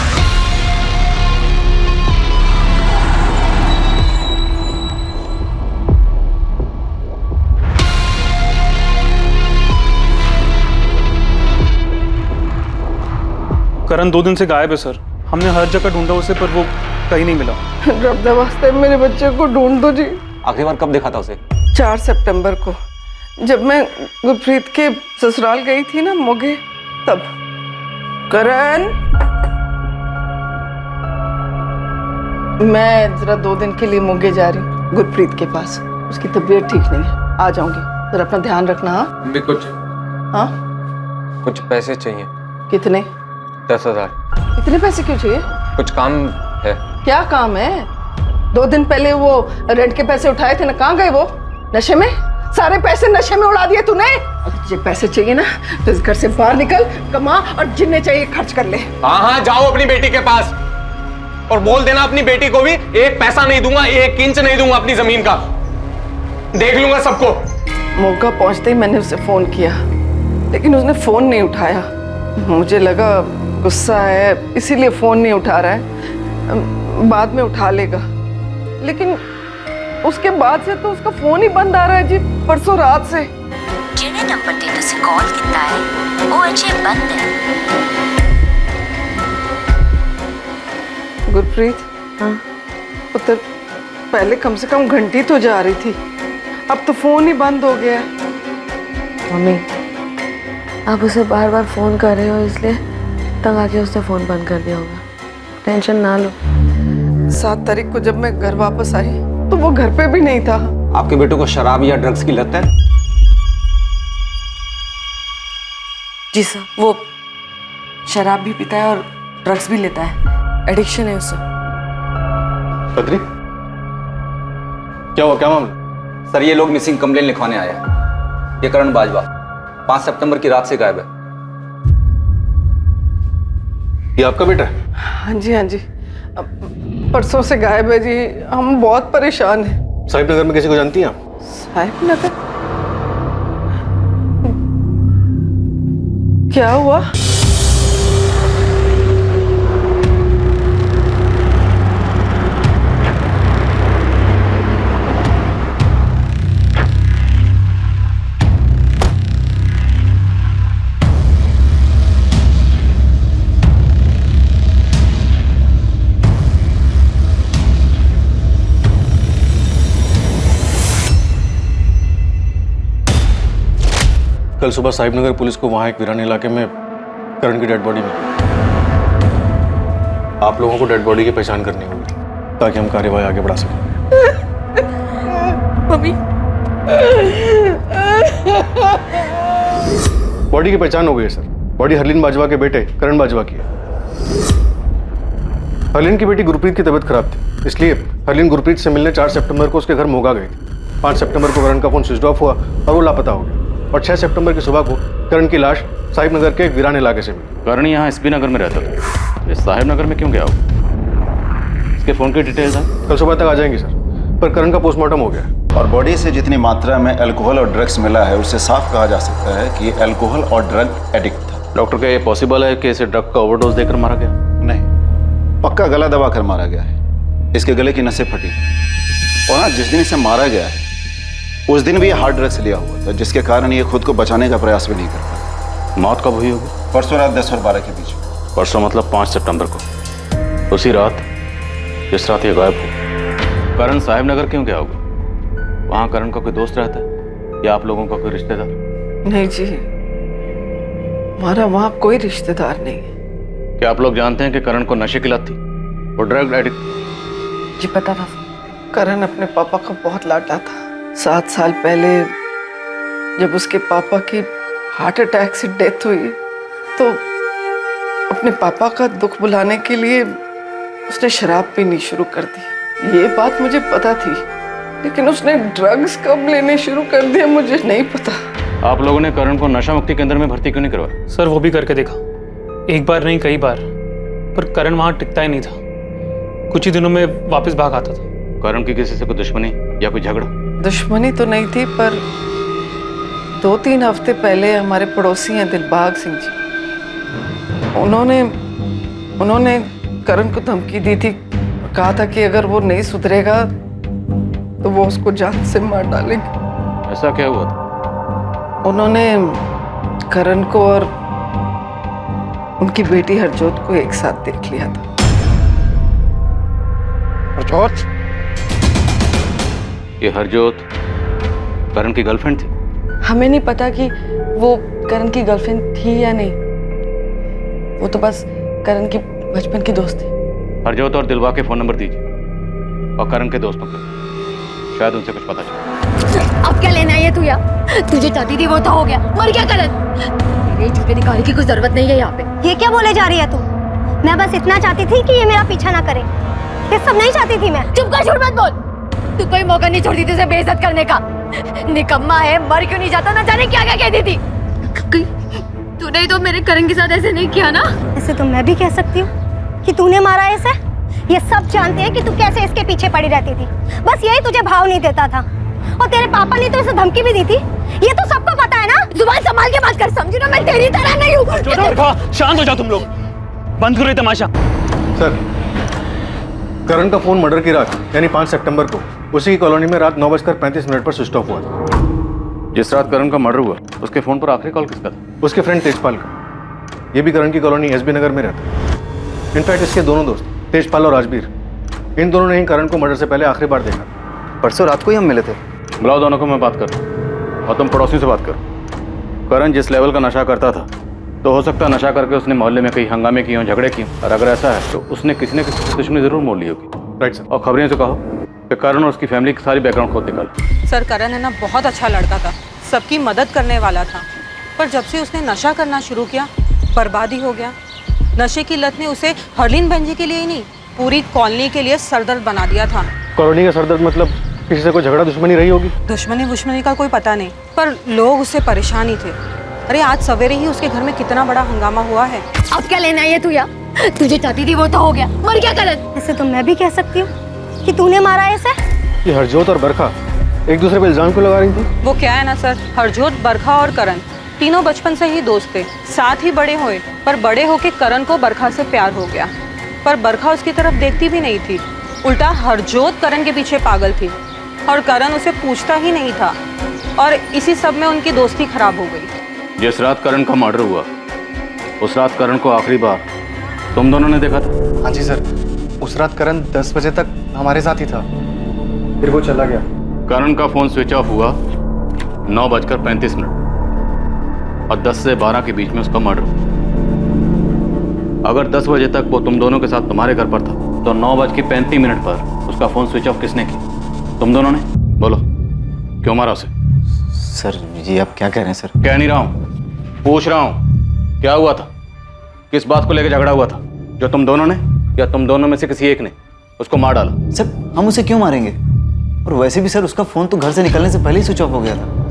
करण 2 दिन से गायब है सर। हमने हर जगह ढूंढा उसे, पर वो कहीं नहीं मिला। रब वास्ते मेरे बच्चे को ढूंढ दो जी। आखिरी बार कब देखा था उसे? 4 सितंबर को, जब मैं गुरप्रीत के ससुराल गई थी ना मोगे, तब। करण, मैं जरा 2 दिन के लिए मोगे जा रही हूँ गुरप्रीत के पास। उसकी तबीयत ठीक नहीं है, आ जाऊंगी। जरा अपना ध्यान रखना। हाँ भी कुछ कुछ पैसे चाहिए। कितने? 10,000। इतने पैसे क्यों चाहिए? कुछ काम है। क्या काम है? 2 दिन पहले वो रेंट के पैसे उठाए थे ना, कहाँ गए वो? नशे में? सारे पैसे नशे में उड़ा दिए तूने। अब तुझे पैसे चाहिए ना, तो इस घर से बाहर निकल, कमा और जिन्हें चाहिए खर्च कर ले। हाँ, जाओ अपनी बेटी के पास और बोल देना अपनी बेटी को भी 1 पैसा नहीं दूंगा, 1 इंच नहीं दूंगा अपनी जमीन का। देख लूंगा सबको। मौका पहुंचते ही मैंने उसे फोन किया, लेकिन उसने फोन नहीं उठाया। मुझे लगा गुस्सा है, इसीलिए फोन नहीं उठा रहा है, बाद में उठा लेगा। लेकिन उसके बाद से तो उसका फोन ही बंद आ रहा है जी, परसों रात से। जिन्हें नंबर ते तुसी कॉल किया है वो अजे बंद है। गुरप्रीत, हाँ पुत्र, पहले कम से कम घंटी तो जा रही थी, अब तो फोन ही बंद हो गया है। मम्मी, आप उसे बार बार फोन कर रहे हो, इसलिए तंग आके उसने फोन बंद कर दिया होगा। टेंशन ना लो। 7 तारीख को जब मैं घर वापस आई तो वो घर पे भी नहीं था। आपके बेटे को शराब या ड्रग्स की लत है? जी सर, वो शराब भी पीता है और ड्रग्स भी लेता है, एडिक्शन है उसे। बद्री, क्या हुआ, क्या मामला? सर, ये लोग मिसिंग कंप्लेन लिखवाने आए हैं। ये करण बाजवा 5 सितंबर की रात से गायब है। ये आपका बेटा है? हाँ जी, हाँ जी, परसों से गायब है जी। हम बहुत परेशान हैं। साहिब नगर में किसी को जानती हैं आप? साहिब नगर? क्या हुआ? कल सुबह साहिब नगर पुलिस को वहां एक वीरान इलाके में करण की डेड बॉडी मिली। आप लोगों को डेड बॉडी की पहचान करनी होगी ताकि हम कार्यवाही आगे बढ़ा सकें। मम्मी, बॉडी की पहचान हो गई है सर। बॉडी हरलीन बाजवा के बेटे करण बाजवा की है। हरलीन की बेटी गुरप्रीत की तबीयत खराब थी, इसलिए हरलीन गुरप्रीत से मिलने 4 सितंबर को उसके घर मोगा गई थी। 5 सितंबर को करण का फोन स्विच ऑफ हुआ और वो लापता हो गया। और 6 सितंबर की सुबह को करण की लाश साहिब नगर के एक वीरान इलाके से मिली। करण यहाँ एसपी नगर में रहता था, ये साहिब नगर में क्यों गया हो? इसके फोन की डिटेल्स हैं? कल सुबह तक आ जाएंगी सर, पर करण का पोस्टमार्टम हो गया। और बॉडी से जितनी मात्रा में अल्कोहल और ड्रग्स मिला है, उससे साफ कहा जा सकता है कि ये अल्कोहल और ड्रग एडिक्ट था। डॉक्टर, क्या ये पॉसिबल है कि इसे ड्रग का ओवरडोज देकर मारा गया? नहीं, पक्का गला दबा कर मारा गया है। इसके गले की नसें फटी और हाँ, जिस दिन इसे मारा गया है उस दिन भी ये हार्ड ड्रग्स लिया हुआ था, जिसके कारण ये खुद को बचाने का प्रयास भी नहीं कर पाया। मौत कब हुई होगी? परसों रात 10 और 12 के बीच। परसों मतलब 5 सितंबर को, उसी रात जिस रात ये गायब हो। करण साहिब नगर क्यों गया होगा? वहाँ करण का कोई दोस्त रहता है या आप लोगों का कोई रिश्तेदार? नहीं जी, हमारा वहाँ कोई रिश्तेदार नहीं है। क्या आप लोग जानते हैं कि करण को नशे की लत थी, वो ड्रग एडिक्ट? जी पता था। करण अपने पापा का बहुत लाडला था। 7 साल पहले जब उसके पापा की हार्ट अटैक से डेथ हुई तो अपने पापा का दुख भुलाने के लिए उसने शराब पीनी शुरू कर दी। ये बात मुझे पता थी, लेकिन उसने ड्रग्स कब लेने शुरू कर दिया मुझे नहीं पता। आप लोगों ने करण को नशा मुक्ति केंद्र में भर्ती क्यों नहीं करवाया? सर, वो भी करके देखा, एक बार नहीं कई बार, पर करण वहाँ टिकता ही नहीं था। कुछ ही दिनों में वापस भाग आता था। करण की किसी से कोई दुश्मनी या कोई झगड़ा? दुश्मनी तो नहीं थी, पर 2-3 हफ्ते पहले हमारे पड़ोसी हैं दिलबाग सिंह जी, उन्होंने करण को धमकी दी थी, कहा था कि अगर वो नहीं सुधरेगा तो वो उसको जान से मार डालेंगे। ऐसा क्या हुआ था? उन्होंने करण को और उनकी बेटी हरजोत को एक साथ देख लिया था। हरजोत? ये हरजोत करण की गर्लफ्रेंड थी? हमें नहीं पता कि वो करण की गर्लफ्रेंड थी या नहीं, वो तो बस करण की बचपन की दोस्त थी। हरजोत और दिलवा के फोन नंबर दीजिए और करण के दोस्तों के, शायद उनसे कुछ पता चले। अब क्या लेना है ये तू यार? तुझे चाहती थी वो तो हो गया, मर गया करण। मेरे झूठे दिखाने की कोई जरूरत नहीं है यहाँ पे। ये क्या बोले जा रही है तू? मैं बस इतना चाहती थी कि ये मेरा पीछा ना करे, ये सब नहीं चाहती थी मैं। चुप कर, झूठ मत बोल। तू कोई मौका नहीं छोड़ती थी उसे बेइज्जत करने का। निकम्मा है, मर क्यों नहीं जाता, ना जाने क्या क्या कहती थी। तूने तो मेरे करण के साथ ऐसे नहीं किया ना? ऐसे तो मैं भी कह सकती हूँ कि तूने मारा है इसे। ये सब जानते हैं कि तू कैसे इसके पीछे पड़ी रहती थी, बस यही तुझे भाव नहीं देता था। और तेरे पापा ने तो इसे धमकी भी दी थी, ये तो सबको पता है ना। जुबान संभाल के बात कर, समझी ना, मैं तेरी तरह नहीं हूँ। शांत हो जाओ तुम लोग, बंद करो ये तमाशा। सर, करण का फोन मर्डर की रात यानी 5 सितंबर को उसी की कॉलोनी में रात 9:35 पर स्विच ऑफ हुआ था। जिस रात करण का मर्डर हुआ उसके फोन पर आखिरी कॉल किसका था? उसके फ्रेंड तेजपाल का। ये भी करण की कॉलोनी एसबी नगर में रहता है। इनफैक्ट इसके दोनों दोस्त तेजपाल और राजबीर, इन दोनों ने ही करण को मर्डर से पहले आखिरी बार देखा। परसों रात को ही हम मिले थे। बुलाओ दोनों को, मैं बात करूँ। और तुम पड़ोसियों से बात करो। करण जिस लेवल का नशा करता था, तो हो सकता है नशा करके उसने मोहल्ले में कई हंगामे किए हों, झगड़े किए, और अगर ऐसा है तो उसने किसी न किसी से दुश्मनी जरूर मोल ली होगी। Right sir. और खबरें से कहो कि करण और उसकी फैमिली की सारी बैकग्राउंड खोद निकालो। सर, करण है ना बहुत अच्छा लड़का था, सबकी मदद करने वाला था, पर जब से उसने नशा करना शुरू किया बर्बादी हो गया। नशे की लत ने उसे हरलीन बहन के लिए ही नहीं, पूरी कॉलोनी के लिए सरदर्द बना दिया था। कॉलोनी का सरदर्द मतलब किसी से कोई झगड़ा दुश्मनी रही होगी? दुश्मनी का कोई पता नहीं, पर लोग उससे परेशान ही थे। अरे आज सवेरे ही उसके घर में कितना बड़ा हंगामा हुआ है। अब क्या लेना है ये तू यार? तुझे चाहती थी वो तो हो गया, मर गया करण। ऐसे तो मैं भी कह सकती हूँ कि तूने मारा है इसे। ये हरजोत और बरखा एक दूसरे पे इल्जाम क्यों लगा रही थी? वो क्या है ना सर, हरजोत, बरखा और करण तीनों बचपन से ही दोस्त थे, साथ ही बड़े हुए, पर बड़े होके करण को बरखा से प्यार हो गया। पर बरखा उसकी तरफ देखती भी नहीं थी, उल्टा हरजोत करण के पीछे पागल थी और करण उसे पूछता ही नहीं था, और इसी सब में उनकी दोस्ती खराब हो गई। जिस रात करण का मर्डर हुआ उस रात करण को आखिरी बार तुम दोनों ने देखा था? हाँ जी सर, उस रात करण 10 बजे तक हमारे साथ ही था, फिर वो चला गया। करण का फोन स्विच ऑफ हुआ 9:35 और 10 से 12 के बीच में उसका मर्डर हुआ। अगर 10 बजे तक वो तुम दोनों के साथ तुम्हारे घर पर था, तो 9:35 पर उसका फोन स्विच ऑफ किसने किया? तुम दोनों ने? बोलो, क्यों मारा उसे? सर ये आप क्या कह रहे हैं सर? कह नहीं रहा हूं, पूछ रहा हूं, क्या हुआ था? किस बात को लेकर झगड़ा हुआ था जो तुम दोनों ने या तुम दोनों में से किसी एक ने उसको मार डाला? सर हम उसे क्यों मारेंगे? और वैसे भी सर उसका फोन तो घर से निकलने से पहले ही स्विच ऑफ हो गया था।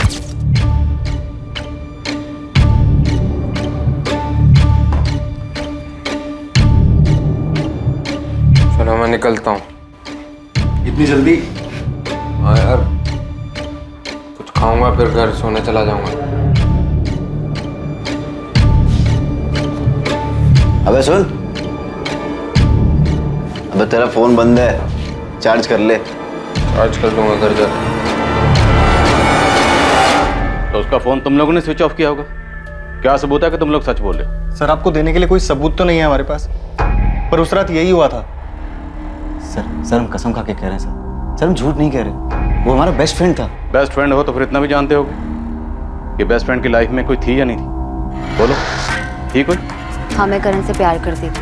चलो मैं निकलता हूँ। इतनी जल्दी? हाँ यार, कुछ खाऊंगा फिर घर सोने चला जाऊंगा। अबे सुन, अबे तेरा फोन बंद है, चार्ज कर ले। चार्ज कर लूंगा घर जा। तो उसका फोन तुम लोगों ने स्विच ऑफ किया होगा। क्या सबूत है कि तुम लोग सच बोल रहे हो? सर आपको देने के लिए कोई सबूत तो नहीं है हमारे पास, पर उस रात यही हुआ था। सर हम कसम खा के कह रहे हैं सर हम झूठ नहीं कह रहे, वो हमारा बेस्ट फ्रेंड था। बेस्ट फ्रेंड हो तो फिर इतना भी जानते होगे कि बेस्ट फ्रेंड की लाइफ में कोई थी या नहीं थी? बोलो, थी कोई? हाँ, मैं करण से प्यार करती थी,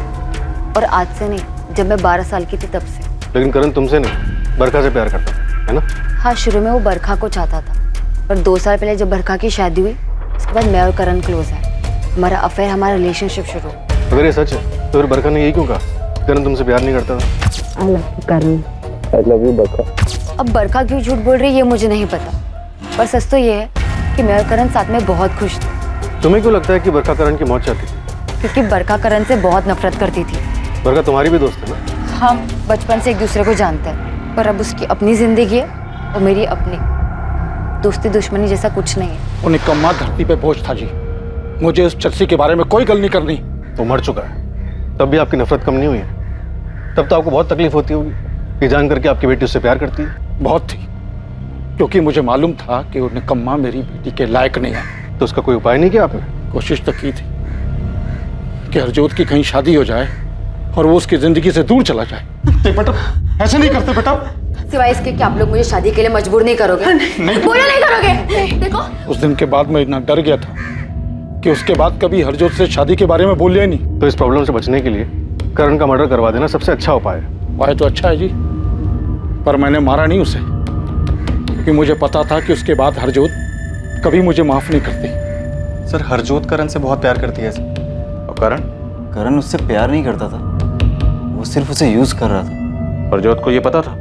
और आज से नहीं, जब मैं 12 साल की थी तब से। लेकिन करण तुमसे नहीं, बरखा से प्यार करता है ना? हाँ, शुरू में वो बरखा को चाहता था, पर 2 साल पहले जब बरखा की शादी हुई, उसके बाद मैं और करण क्लोज है। हमारा अफेयर, हमारा रिलेशनशिप शुरू। अगर ये सच है तो फिर बरखा ने यही क्यों कहा करण तुमसे प्यार नहीं करता था? I love you Karan. I love you Barkha. अब बरखा क्यों झूठ बोल रही है ये मुझे नहीं पता, पर सच तो ये है कि मैं और करण साथ में बहुत खुश थे। तुम्हें क्यों लगता है कि बरखा करण की मौत चाहती थी? क्योंकि बरखा करण से बहुत नफरत करती थी। बरखा तुम्हारी भी दोस्त है ना? हम बचपन से एक दूसरे को जानते हैं, पर अब उसकी अपनी जिंदगी है और मेरी अपनी। दोस्ती दुश्मनी जैसा कुछ नहीं है। वो निकम्मा धरती पे बोझ था जी। मुझे उस चर्सी के बारे में कोई गल नहीं करनी। वो मर चुका है, तब भी आपकी नफरत कम नहीं हुई है। तब तो आपको बहुत तकलीफ होती होगी ये जान करके आपकी बेटी उससे प्यार करती है। बहुत थी, क्योंकि मुझे मालूम था कि वो निकम्मा मेरी बेटी के लायक नहीं है। तो उसका कोई उपाय नहीं किया आपने? कोशिश तो की थी कि हरजोत की कहीं शादी हो जाए और वो उसकी जिंदगी से दूर चला जाए। बेटा ऐसे नहीं करते बेटा। सिवाय इसके कि आप लोग मुझे शादी के लिए मजबूर नहीं करोगे। बोलो नहीं करोगे। देखो उस दिन के बाद मैं इतना डर गया था कि उसके बाद कभी हरजोत से शादी के बारे में बोलिए नहीं। तो इस प्रॉब्लम से बचने के लिए करण का मर्डर करवा देना सबसे अच्छा उपाय है। उपाय तो अच्छा है जी, पर मैंने मारा नहीं उसे, क्योंकि मुझे पता था कि उसके बाद हरजोत कभी मुझे माफ नहीं करती। सर हरजोत करण से बहुत प्यार करती है सर। और करण? करण उससे प्यार नहीं करता था, वो सिर्फ उसे यूज कर रहा था। हरजोत को ये पता था?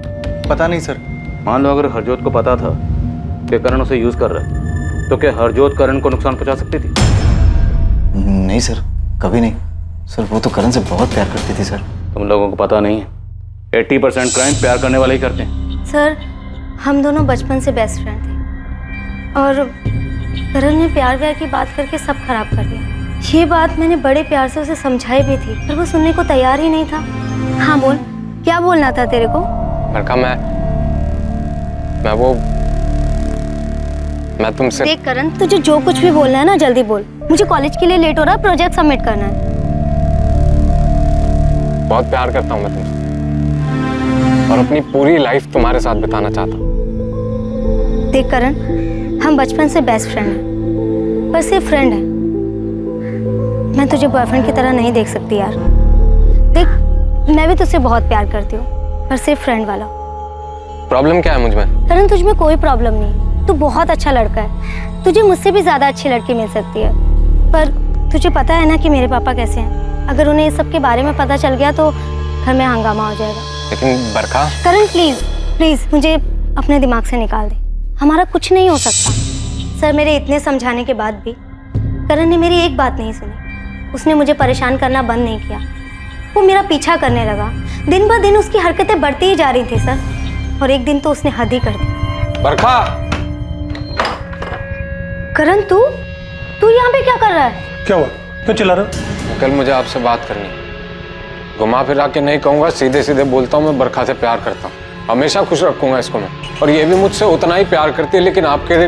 पता नहीं सर। मान लो अगर हरजोत को पता था कि करण उसे यूज कर रहा है, तो क्या हरजोत करण को नुकसान पहुंचा सकती थी? नहीं सर, कभी नहीं सर। वो तो करण से बहुत प्यार करती थी सर। तुम लोगों को पता नहीं है, 80% क्राइम प्यार करने वाले ही करते हैं। सर हम दोनों बचपन से बेस्ट फ्रेंड थे और करण ने प्यार व्यार की बात करके सब खराब कर दिया। ये बात मैंने बड़े प्यार से उसे समझाई भी थी, पर वो सुनने को तैयार ही नहीं था। हाँ बोल, क्या बोलना था तेरे को? बरखा मैं तुमसे देख करण, तुझे जो कुछ भी बोलना है ना जल्दी बोल। मुझे कॉलेज के लिए लेट हो रहा है, प्रोजेक्ट सबमिट करना है। बहुत प्यार करता हूँ मैं तुमसे और अपनी पूरी लाइफ तुम्हारे साथ बिताना चाहता हूँ। देख करण, हम बचपन से बेस्ट फ्रेंड हैं, पर सिर्फ फ्रेंड हैं। मैं तुझे बॉयफ्रेंड की तरह नहीं देख सकती यार। देख मैं भी तुझसे बहुत प्यार करती हूँ, पर सिर्फ फ्रेंड वाला। प्रॉब्लम क्या है मुझ में? करण तुझ में कोई प्रॉब्लम नहीं, तू बहुत अच्छा लड़का है। तुझे मुझसे भी ज्यादा अच्छी लड़की मिल सकती है, पर तुझे पता है ना कि मेरे पापा कैसे हैं। अगर उन्हें इस सब के बारे में पता चल गया तो घर में हंगामा हो जाएगा। लेकिन बरखा। करण प्लीज प्लीज मुझे अपने दिमाग से निकाल दे, हमारा कुछ नहीं हो सकता। सर मेरे इतने समझाने के बाद भी करण ने मेरी एक बात नहीं सुनी। उसने मुझे परेशान करना बंद नहीं किया, वो मेरा पीछा करने लगा। दिन ब दिन उसकी हरकतें बढ़ती ही जा रही थी सर, और एक दिन तो उसने हद ही कर दी। बरखा। करण तू यहाँ पे क्या कर रहा है? क्या हुआ, क्यों चिल्ला रहा हो? कल मुझे आपसे बात करनी है। घुमा फिरा के नहीं कहूंगा, सीधे सीधे बोलता हूँ, मैं बरखा से प्यार करता हूँ। हमेशा खुश रखूंगा इसको मैं, और ये भी मुझसे उतना ही प्यार करती है, लेकिन आपके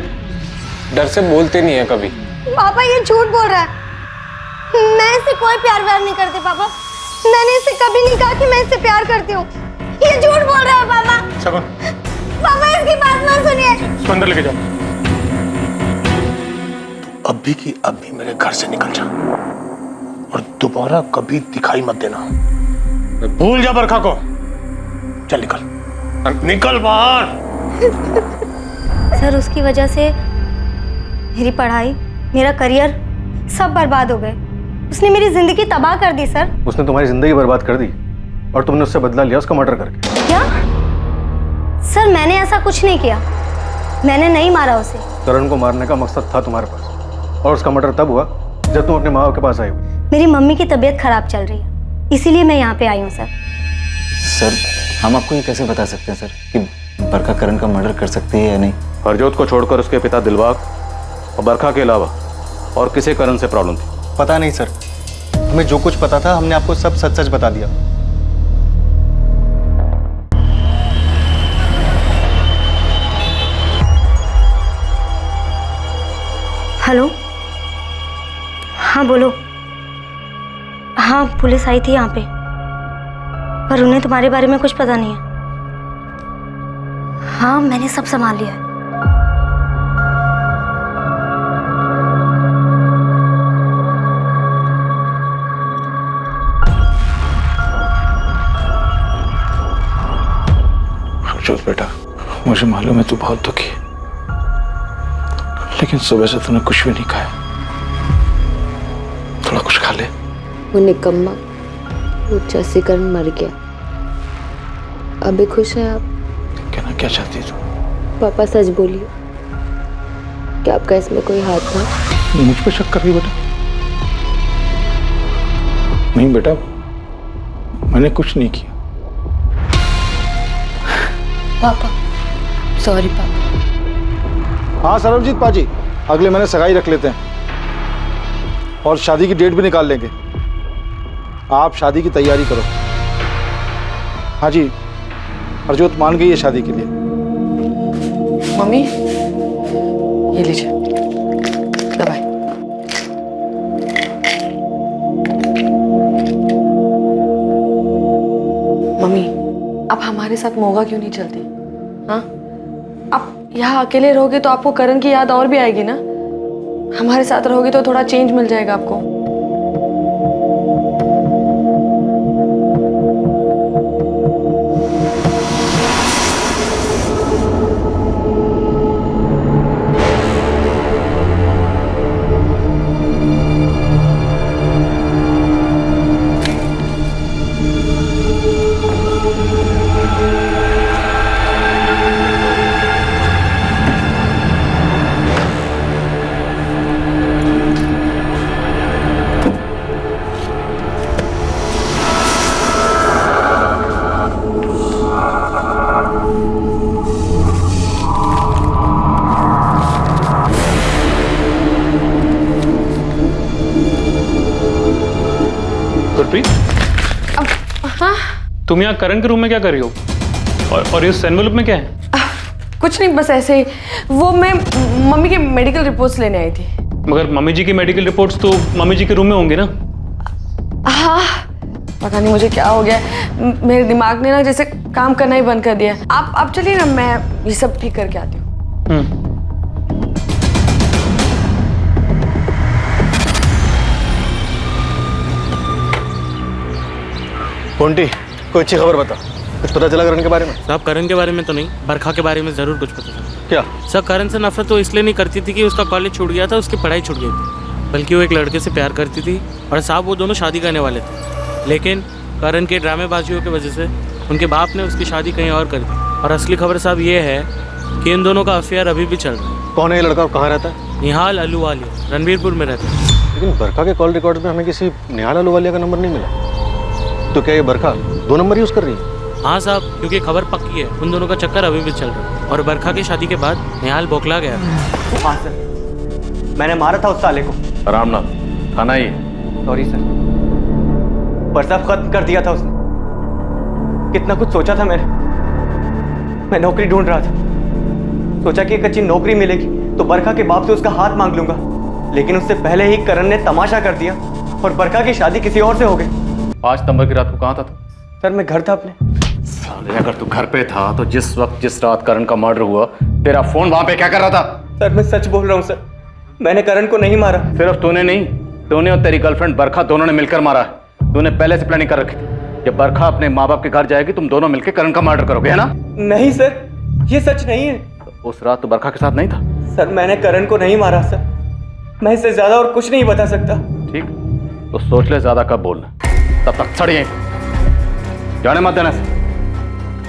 डर से बोलते नहीं है कभी। पापा ये झूठ बोल रहा है। मैं इससे कोई प्यार व्यार नहीं करती पापा। मैंने इससे कभी नहीं कहा कि मैं इससे प्यार करती हूँ। ये झूठ बोल रहा है पापा। शगुन, पापा इसकी बात मत सुनिए। इसको अंदर लेके जाओ। अब भी की अब भी मेरे घर से निकल जा और दोबारा कभी दिखाई मत देना। भूल जा बरखा को। चल निकल बाहर। सर उसकी वजह से मेरी पढ़ाई, मेरा करियर सब बर्बाद हो गए। उसने मेरी जिंदगी तबाह कर दी सर। उसने तुम्हारी जिंदगी बर्बाद कर दी और तुमने उससे बदला लिया उसका मर्डर करके। क्या? सर मैंने ऐसा कुछ नहीं किया, मैंने नहीं मारा उसे। करण को मारने का मकसद था तुम्हारे पास, और उसका मर्डर तब हुआ जब तुम अपने माँ बाप के पास आई हो। मेरी मम्मी की तबीयत खराब चल रही है, इसीलिए मैं यहाँ पे आई हूँ सर। सर हम आपको ये कैसे बता सकते हैं सर कि बरखा करण का मर्डर कर सकती है या नहीं? हरजोत को छोड़कर उसके पिता दिलबाग और बरखा के अलावा और किसे करण से प्रॉब्लम थी? पता नहीं सर, हमें जो कुछ पता था हमने आपको सब सच सच बता दिया। हेलो, हाँ बोलो। हाँ पुलिस आई थी यहाँ पे, पर उन्हें तुम्हारे बारे में कुछ पता नहीं है। हाँ मैंने सब संभाल लिया है। अफसोस बेटा, मुझे मालूम है तू बहुत दुखी है, लेकिन सुबह से तूने कुछ भी नहीं खाया। थोड़ा कुछ खा ले। वो निकम्मा, वो चसीकरण मर गया। अभी खुश है आप? कहना क्या चाहती तू? पापा सच बोलिए, क्या आपका इसमें कोई हाथ था? मुझ पे शक कर रही बेटा? नहीं बेटा, मैंने कुछ नहीं किया। पापा सॉरी पापा। हाँ सरबजीत पाजी, अगले महीने सगाई रख लेते हैं और शादी की डेट भी निकाल लेंगे। आप शादी की तैयारी करो। हाँ जी, हरजोत मान गई है शादी के लिए। मम्मी ये लीजिए दवाई। मम्मी आप हमारे साथ मोगा क्यों नहीं चलती? हाँ, आप यहाँ अकेले रहोगे तो आपको करण की याद और भी आएगी ना। हमारे साथ रहोगे तो थोड़ा चेंज मिल जाएगा आपको। हाँ? तुम यहाँ करण के रूम में क्या कर रही हो? और इस एनवेलप में क्या है? कुछ नहीं, बस ऐसे ही। वो मैं मम्मी के मेडिकल रिपोर्ट्स लेने आई थी। मगर मम्मी जी की मेडिकल रिपोर्ट्स तो मम्मी जी के रूम में होंगे ना? हाँ, पता नहीं मुझे क्या हो गया, मेरे दिमाग ने ना जैसे काम करना ही बंद कर दिया। आप चलिए ना, मैं ये सब ठीक करके आती हूँ। पोंटी, कोई अच्छी खबर बता। कुछ पता चला करण के बारे में? साहब करण के बारे में तो नहीं, बरखा के बारे में जरूर कुछ पता चला। क्या? सर करण से नफरत तो इसलिए नहीं करती थी कि उसका कॉलेज छूट गया था, उसकी पढ़ाई छूट गई थी, बल्कि वो एक लड़के से प्यार करती थी और साहब वो दोनों शादी करने वाले थे। लेकिन करण के ड्रामेबाजियों की वजह से उनके बाप ने उसकी शादी कहीं और कर दी। और असली खबर साहब ये है कि इन दोनों का अफेयर अभी भी चल रहा है। कौन है ये लड़का और कहाँ रहता है? निहाल अहलूवालिया, रणबीरपुर में रहता है। लेकिन बरखा के कॉल रिकॉर्ड में हमें किसी निहाल अहलूवालिया का नंबर नहीं मिला। तो क्या ये बरखा 2 नंबर यूज कर रही है? हाँ साहब, क्योंकि खबर पक्की है, उन दोनों का चक्कर अभी भी चल रहा है। और बरखा की शादी के बाद निहाल बौखला गया। हाँ सर, मैंने मारा था उस साले को। रामनाथ, खाना ही। सॉरी सर, पर सब खत्म कर दिया था उसने। कितना कुछ सोचा था मैंने। मैं नौकरी ढूंढ रहा था, सोचा कि एक अच्छी नौकरी मिलेगी तो बरखा के बाप से उसका हाथ मांग लूंगा। लेकिन उससे पहले ही करण ने तमाशा कर दिया और बरखा की शादी किसी और से हो गई। 5 सितंबर की रात को कहाँ था तू? सर मैं घर था अपने। साले, अगर तू घर पे था तो जिस वक्त जिस रात करण का मर्डर हुआ, तेरा फोन वहां पे क्या कर रहा था? सर मैं सच बोल रहा हूँ सर, मैंने करण को नहीं मारा। सिर्फ तूने नहीं, तूने और तेरी गर्लफ्रेंड बरखा दोनों ने मिलकर मारा है। तूने पहले से प्लानिंग कर रखी थी। जब बरखा अपने माँ बाप के घर जाएगी, तुम दोनों मिलकर करण का मर्डर करोगे, है ना? नहीं सर, ये सच नहीं है। तो उस रात तो बरखा के साथ नहीं था? सर मैंने करण को नहीं मारा सर, मैं इससे ज्यादा और कुछ नहीं बता सकता। ठीक, तो सोच ले ज्यादा कब बोलना। तब तक सड़िए, जाने मत देना।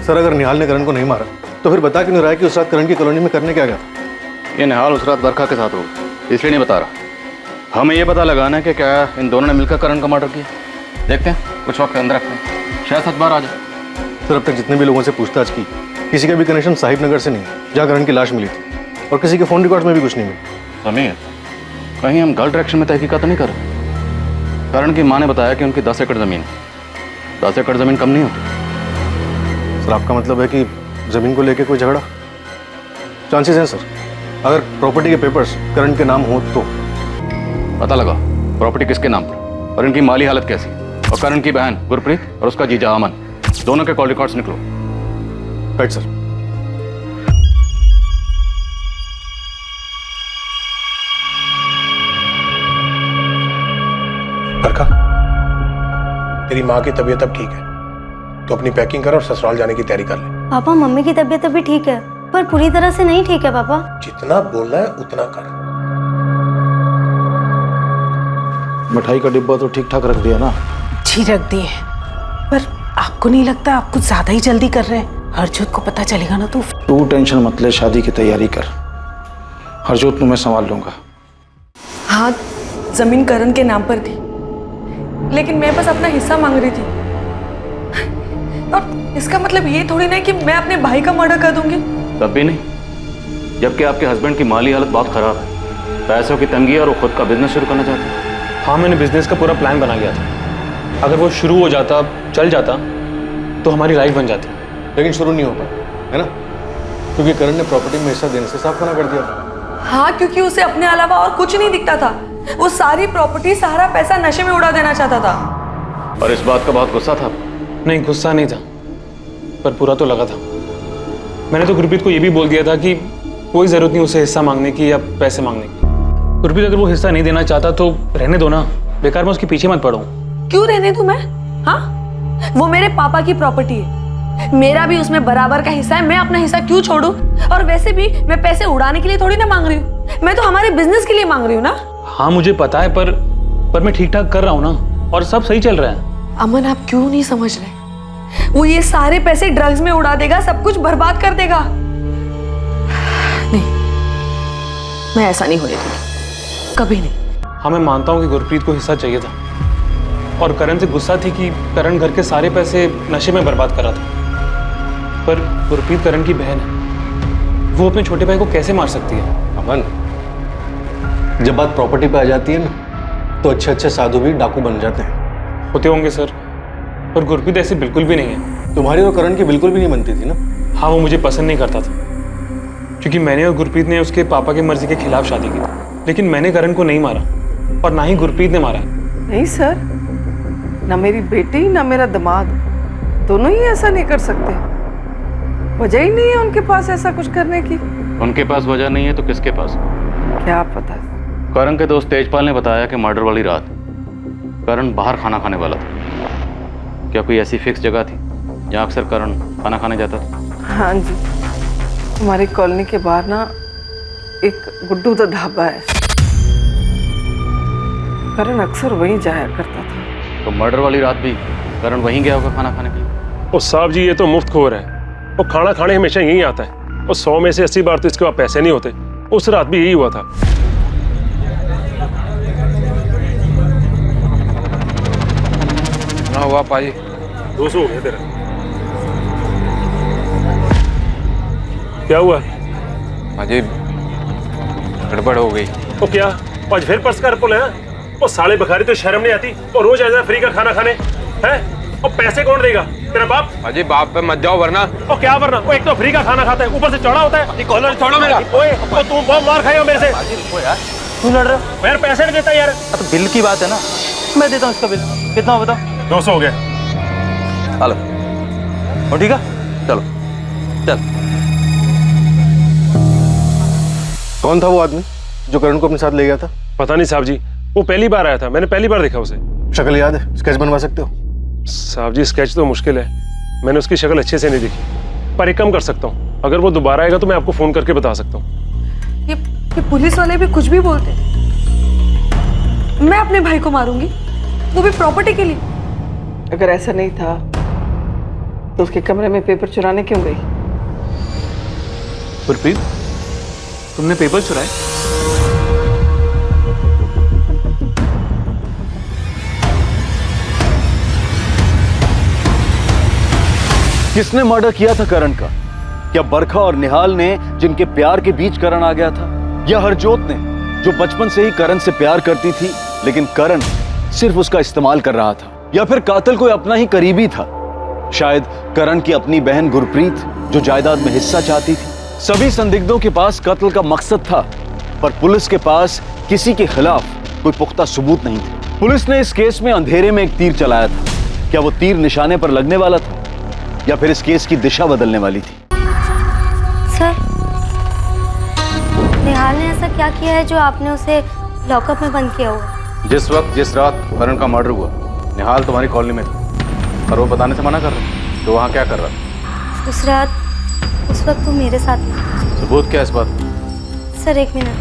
सर अगर निहाल ने करण को नहीं मारा तो फिर बता क्यों नहीं रहा है कि उस रात करण की कॉलोनी में करने क्या गया था? ये निहाल उस रात बरखा के साथ होगा, इसलिए नहीं बता रहा। हमें ये पता लगाना है कि क्या इन दोनों ने मिलकर करण का मर्डर किया। देखते हैं, कुछ वक्त अंदर रखते हैं, शायद सच बार आ जाए। सर अब तक जितने भी लोगों से पूछताछ की, किसी का भी कनेक्शन साहिब नगर से नहीं, जहाँ करण की लाश मिली थी, और किसी के फोन रिकॉर्ड में भी कुछ नहीं मिला। समीर, कहीं हम गलत डायरेक्शन में तहकीकात तो नहीं कर रहे? करण की माँ ने बताया कि उनकी 10 एकड़ जमीन, 10 एकड़ जमीन कम नहीं होती। सर आपका मतलब है कि जमीन को लेके कोई झगड़ा? चांसेस हैं सर, अगर प्रॉपर्टी के पेपर्स करण के नाम हो तो। पता लगा प्रॉपर्टी किसके नाम पर और इनकी माली हालत कैसी है। और करण की बहन गुरप्रीत और उसका जीजा अमन, दोनों के कॉल रिकॉर्ड्स निकलो। Right sir. बरखा, तेरी माँ की तबीयत अब ठीक है, तो अपनी पैकिंग कर और ससुराल जाने की तैयारी कर ले। पापा मम्मी की तबीयत अभी ठीक है, पर पूरी तरह से नहीं ठीक है पापा। जितना बोलना है उतना कर। मिठाई का डिब्बा तो ठीक ठाक रख दिया ना? जी रख दिए, पर आपको नहीं लगता आप कुछ ज्यादा ही जल्दी कर रहे हैं? हरजोत को पता चलेगा ना तो। तू टेंशन मत ले, शादी की तैयारी कर, हरजोत को मैं संभाल लूंगा। हाँ, जमीन करण के नाम पर थी, लेकिन मैं बस अपना हिस्सा मांग रही थी। और इसका मतलब ये थोड़ी ना कि मैं अपने भाई का मर्डर कर दूंगी। तब भी नहीं, जबकि आपके हस्बैंड की माली हालत बहुत खराब है, पैसों की तंगी है और वो खुद का बिजनेस शुरू करना चाहते हैं। हाँ, मैंने बिजनेस का पूरा प्लान बना लिया था। अगर वो शुरू हो जाता, चल जाता, तो हमारी लाइफ बन जाती। लेकिन शुरू नहीं हो पाया, है ना? क्योंकि करण ने प्रॉपर्टी में हिस्सा देने से साफ मना कर दिया था। हाँ, क्योंकि उसे अपने अलावा और कुछ नहीं दिखता था। वो सारी प्रॉपर्टी, सारा पैसा नशे में उड़ा देना चाहता था। और इस बात का बहुत गुस्सा था? नहीं, गुस्सा नहीं था, पर बुरा तो लगा था। मैंने तो गुरप्रीत को ये भी बोल दिया था कि कोई जरूरत नहीं उसे हिस्सा मांगने की या पैसे मांगने की। गुरप्रीत अगर वो हिस्सा नहीं देना चाहता तो रहने दो ना, बेकार मैं उसके पीछे मत पड़ूं। क्यों रहने दूं मैं? हाँ, वो मेरे पापा की प्रॉपर्टी है, मेरा भी उसमें बराबर का हिस्सा है। मैं अपना हिस्सा क्यों छोड़ूं? और वैसे भी मैं पैसे उड़ाने के लिए थोड़ी ना मांग रही हूँ, मैं तो हमारे बिजनेस के लिए मांग रही हूँ ना। हाँ, मुझे पता है, पर मैं ठीक ठाक कर रहा हूँ ना, और सब सही चल रहा है। अमन, आप क्यों नहीं समझ रहे? वो ये सारे पैसे ड्रग्स में उड़ा देगा, सब कुछ बर्बाद कर देगा। नहीं, मैं ऐसा नहीं होने दूंगी, कभी नहीं। हाँ, मैं मानता हूँ कि गुरप्रीत को हिस्सा चाहिए था, और करण से गुस्सा थी कि करण घर के सारे पैसे नशे में बर्बाद कर रहा था। पर गुरप्रीत करण की बहन है, वो अपने छोटे भाई को कैसे मार सकती है? अमन, जब बात प्रॉपर्टी पे आ जाती है ना, तो अच्छे अच्छे साधु भी डाकू बन जाते हैं। होते होंगे सर, पर गुरप्रीत ऐसी बिल्कुल भी नहीं है। तुम्हारी और करण की बिल्कुल भी नहीं बनती थी ना? हाँ, वो मुझे पसंद नहीं करता था, क्योंकि मैंने और गुरप्रीत ने उसके पापा की मर्जी के खिलाफ शादी की थी। लेकिन मैंने करण को नहीं मारा, और ना ही गुरप्रीत ने मारा। नहीं सर, ना मेरी बेटी ना मेरा दामाद, दोनों ही ऐसा नहीं कर सकते। वजह ही नहीं है उनके पास ऐसा कुछ करने की। उनके पास वजह नहीं है तो किसके पास? क्या पता। करण के दोस्त तेजपाल ने बताया कि मर्डर वाली रात करण बाहर खाना खाने वाला था। क्या कोई ऐसी फिक्स जगह थी जहाँ अक्सर करण खाना खाने जाता था? हाँ जी, हमारी कॉलोनी के बाहर ना एक गुड्डू दा ढाबा है, करण अक्सर वहीं जाया करता था। तो मर्डर वाली रात भी करण वहीं गया होगा खाना खाने के लिए? ओ साहब जी, ये तो मुफ्तखोर है। वो खाना खाने हमेशा यहीं आता है, और 100 में से 80 बार तो इसके पास पैसे नहीं होते। उस रात भी यही हुआ था। ना हुआ पाजी, 200 हो गया तेरा। क्या हुआ पाजी? गड़बड़ हो गई। वो क्या आज फिर पर्स का पुल है? वो साले बखारी तो शर्म नहीं आती, और रोज ऐसा फ्री का खाना खाने हैं। और पैसे कौन देगा? तेरा बाप? पाजी बाप पे मत जाओ वरना। और क्या वरना? वो एक तो फ्री का खाना खाता है, ऊपर से चढ़ा होता है। कॉलर छोड़ो मेरा। ओए, और तुम बहुत मार खाएगा मेरे से। यार तू लड़ रहा है? यार पैसे नहीं देता यार। तो बिल की बात है ना, मैं देता हूँ इसका बिल। कितना हो बताओ? 200 हो गया। चलो, और ठीक है, चलो चल। कौन था वो आदमी जो करण को अपने साथ ले गया था? पता नहीं साहब जी, वो पहली बार आया था, मैंने पहली बार देखा उसे। शक्ल याद है? स्केच बनवा सकते हो? साहब जी, स्केच तो मुश्किल है, मैंने उसकी शक्ल अच्छे से नहीं देखी। पर एक काम कर सकता हूँ, अगर वो दोबारा आएगा तो मैं आपको फोन करके बता सकता हूँ। ये पुलिस वाले भी कुछ भी बोलते हैं। मैं अपने भाई को मारूंगी, वो भी प्रॉपर्टी के लिए। अगर ऐसा नहीं था तो उसके कमरे में पेपर चुराने क्यों गई? गुरप्रीत, तुमने पेपर चुराए? किसने मर्डर किया था करण का? क्या बरखा और निहाल ने, जिनके प्यार के बीच करण आ गया था? या हरजोत ने, जो बचपन से ही करण से प्यार करती थी लेकिन करण सिर्फ उसका इस्तेमाल कर रहा था? या फिर कातिल कोई अपना ही करीबी था, शायद करण की अपनी बहन गुरप्रीत, जो जायदाद में हिस्सा चाहती थी? सभी संदिग्धों के पास कत्ल का मकसद था, पर पुलिस के पास किसी के खिलाफ कोई पुख्ता सबूत नहीं थे। पुलिस ने इस केस में अंधेरे में एक तीर चलाया था। क्या वो तीर निशाने पर लगने वाला था, या फिर इस केस की दिशा बदलने वाली थी? सर, निहाल ने ऐसा क्या किया है जो आपने उसे लॉकअप में बंद किया हुआ? जिस वक्त जिस रात करण का मर्डर हुआ, निहाल तुम्हारी कॉलोनी में था, और वो बताने से मना कर रहा। तो वहाँ क्या कर रहा था? उस रात, उस वक्त वो मेरे साथ था। सबूत क्या है इस बात? सर एक मिनट।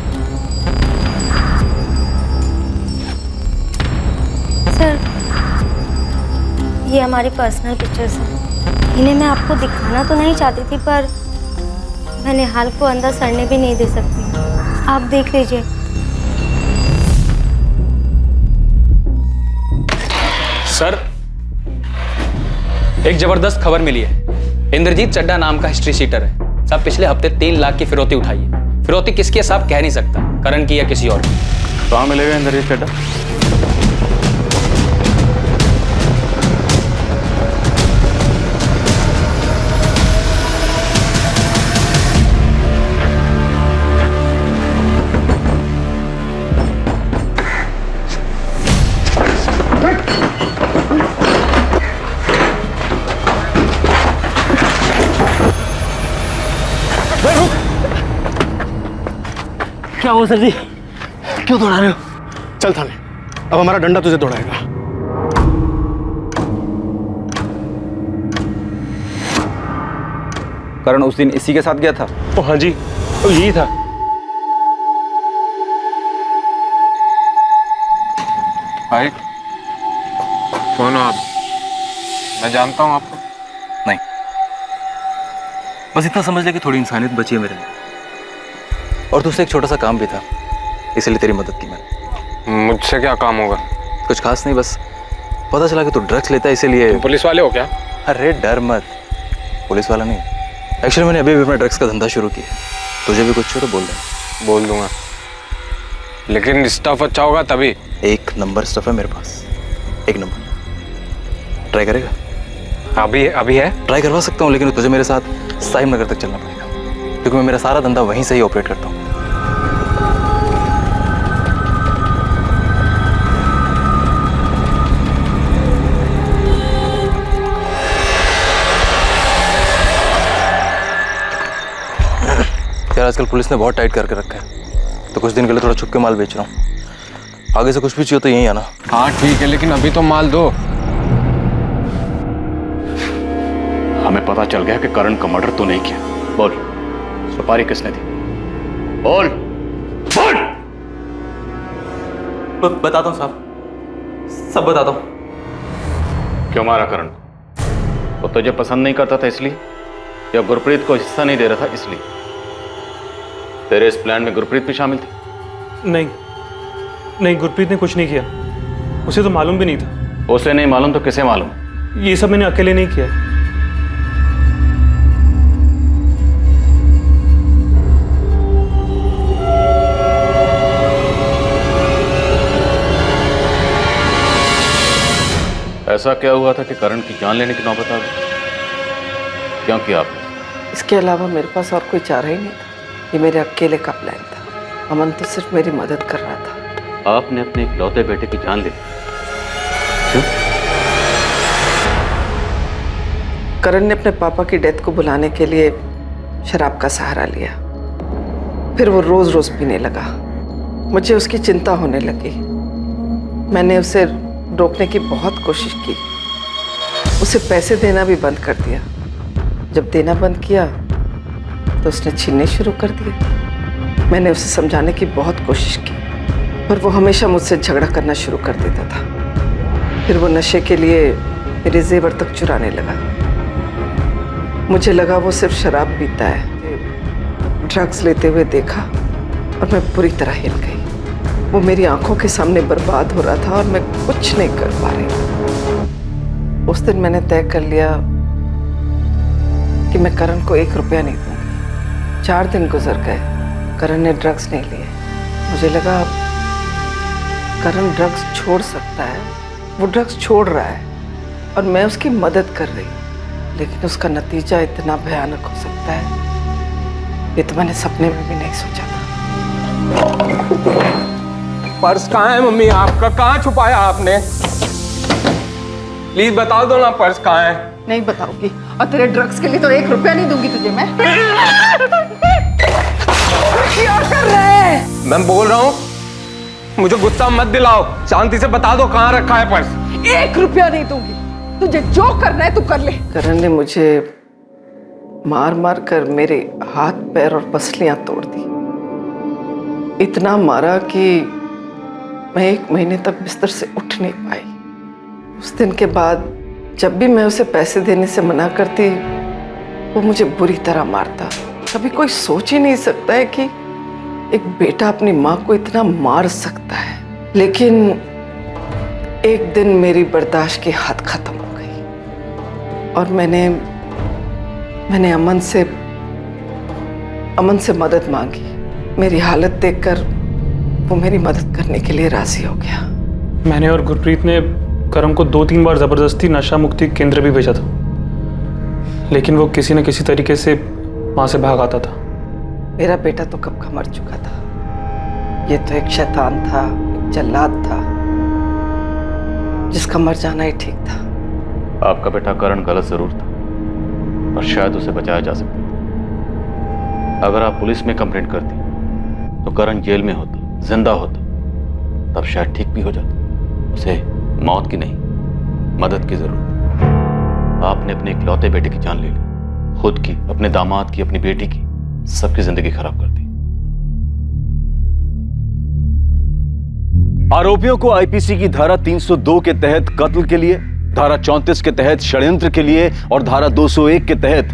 सर, ये हमारी पर्सनल पिक्चर्स हैं। इन्हें मैं आपको दिखाना तो नहीं चाहती थी, पर मैं निहाल को अंदर सड़ने भी नहीं दे सकती। आप देख लीजिए। सर, एक जबरदस्त खबर मिली है। इंद्रजीत चड्डा नाम का हिस्ट्री शीटर है साहब, पिछले हफ्ते 3 लाख की फिरौती उठाई है। फिरौती किसकी है साहब कह नहीं सकता, करण की या किसी और की। कहाँ मिलेगा इंद्रजीत चड्डा? क्या हुआ सर जी? क्यों दौड़ा रहे हो? चल थाने, अब हमारा डंडा तुझे दौड़ाएगा। करण उस दिन इसी के साथ गया था? ओ हाँ जी, तो यही था। भाई कौन हो आप? मैं जानता हूँ आपको। नहीं, बस इतना समझ ले कि थोड़ी इंसानियत बची है मेरे में, और तुझसे एक छोटा सा काम भी था, इसलिए तेरी मदद की मैंने। मुझसे क्या काम होगा? कुछ खास नहीं, बस पता चला कि तू ड्रग्स लेता है, इसीलिए। पुलिस वाले हो क्या? अरे डर मत, पुलिस वाला नहीं। एक्चुअली मैंने अभी भी अपना ड्रग्स का धंधा शुरू किया, तुझे भी कुछ हो तो बोल दे। बोल दूंगा, लेकिन स्टफ अच्छा होगा तभी। 1 नंबर स्टफ है मेरे पास, 1 नंबर। ट्राई करेगा? अभी है? ट्राई करवा सकता हूँ, लेकिन तुझे मेरे साथ साहिब नगर तक चलना पड़ेगा, क्योंकि मैं मेरा सारा धंधा वहीं से ही ऑपरेट करता हूँ। यार आजकल पुलिस ने बहुत टाइट करके रखा है, तो कुछ दिन के लिए थोड़ा छुप के माल बेच रहा हूँ। आगे से कुछ भी चाहिए तो यहीं आना। हाँ ठीक है, लेकिन अभी तो माल दो। हमें पता चल गया कि करण का मर्डर तो नहीं किया। बोल, सुपारी किसने दी? बोल बोल। बताता हूँ साहब, सब बताता हूँ। क्यों मारा करण? वो तुझे पसंद नहीं करता था इसलिए, या गुरप्रीत को हिस्सा नहीं दे रहा था इसलिए? तेरे इस प्लान में गुरप्रीत भी शामिल थी? नहीं, गुरप्रीत ने कुछ नहीं किया, उसे तो मालूम भी नहीं था। उसे नहीं मालूम तो किसे मालूम? ये सब मैंने अकेले नहीं किया। ऐसा क्या हुआ था कि करण की जान लेने की नौबत आ गई? क्यों किया आपने? इसके अलावा मेरे पास और कोई चारा ही नहीं था। ये मेरे अकेले का प्लान था। अमन तो सिर्फ मेरी मदद कर रहा था। आपने अपने इकलौते बेटे की जान ली? क्यों? करण ने अपने पापा की डेथ को बुलाने के लिए शराब का सहारा लिया, फिर वो रोज रोज पीने लगा। मुझे उसकी चिंता होने लगी। मैंने उसे रोकने की बहुत कोशिश की, उसे पैसे देना भी बंद कर दिया। जब देना बंद किया तो उसने छीनने शुरू कर दिए। मैंने उसे समझाने की बहुत कोशिश की, पर वो हमेशा मुझसे झगड़ा करना शुरू कर देता था। फिर वो नशे के लिए मेरे जेवर तक चुराने लगा। मुझे लगा वो सिर्फ शराब पीता है। ड्रग्स लेते हुए देखा और मैं पूरी तरह हिल गई। वो मेरी आंखों के सामने बर्बाद हो रहा था और मैं कुछ नहीं कर पा रही। उस दिन मैंने तय कर लिया कि मैं करण को 1 रुपया नहीं दूंगी। 4 दिन गुजर गए, करण ने ड्रग्स नहीं लिए। मुझे लगा करण ड्रग्स छोड़ सकता है, वो ड्रग्स छोड़ रहा है और मैं उसकी मदद कर रही हूँ, लेकिन उसका नतीजा इतना भयानक हो सकता है, ये तो मैंने सपने में भी नहीं सोचा था। पर्स कहाँ है मम्मी आपका? कहाँ छुपाया आपने? प्लीज बता दो ना, पर्स कहाँ है? नहीं बताऊंगी, और तेरे ड्रग्स के लिए तो 1 रुपया नहीं दूंगी तुझे मैं। क्या कर रहे हैं? मैं बोल रहा हूँ, मुझे गुस्सा मत दिलाओ, शांति से बता दो कहाँ रखा है पर्स। 1 रुपया नहीं दूंगी, तुझे जो करना है तू कर ले। करण ने मुझे मार मार कर मेरे हाथ पैर और पसलियां तोड़ दी। इतना मारा कि मैं 1 महीने तक बिस्तर से उठ नहीं पाई। उस दिन के बाद जब भी मैं उसे पैसे देने से मना करती, वो मुझे बुरी तरह मारता। कभी कोई सोच ही नहीं सकता है कि एक बेटा अपनी माँ को इतना मार सकता है। लेकिन एक दिन मेरी बर्दाश्त की हद खत्म हो गई और मैंने मैंने अमन से मदद मांगी। मेरी हालत देखकर वो मेरी मदद करने के लिए राजी हो गया। मैंने और गुरप्रीत ने करण को 2-3 बार जबरदस्ती नशा मुक्ति केंद्र भी भेजा था, लेकिन वो किसी न किसी तरीके से वहां से भाग आता था। मेरा बेटा तो कब का मर चुका था। ये तो एक शैतान था, एक जल्लाद था, जिसका मर जाना ही ठीक था। आपका बेटा करण गलत जरूर था, पर शायद उसे बचाया जा सकता था। अगर आप पुलिस में कंप्लेंट करती तो करण जेल में होता, जिंदा होता, तब शायद ठीक भी हो जाता। उसे मौत की नहीं, मदद की जरूरत है। आपने अपने इकलौते बेटे की जान ले ली, खुद की, अपने दामाद की, अपनी बेटी की, सबकी जिंदगी खराब कर दी। आरोपियों को आईपीसी की धारा 302 के तहत कत्ल के लिए, धारा 34 के तहत षड्यंत्र के लिए और धारा 201 के तहत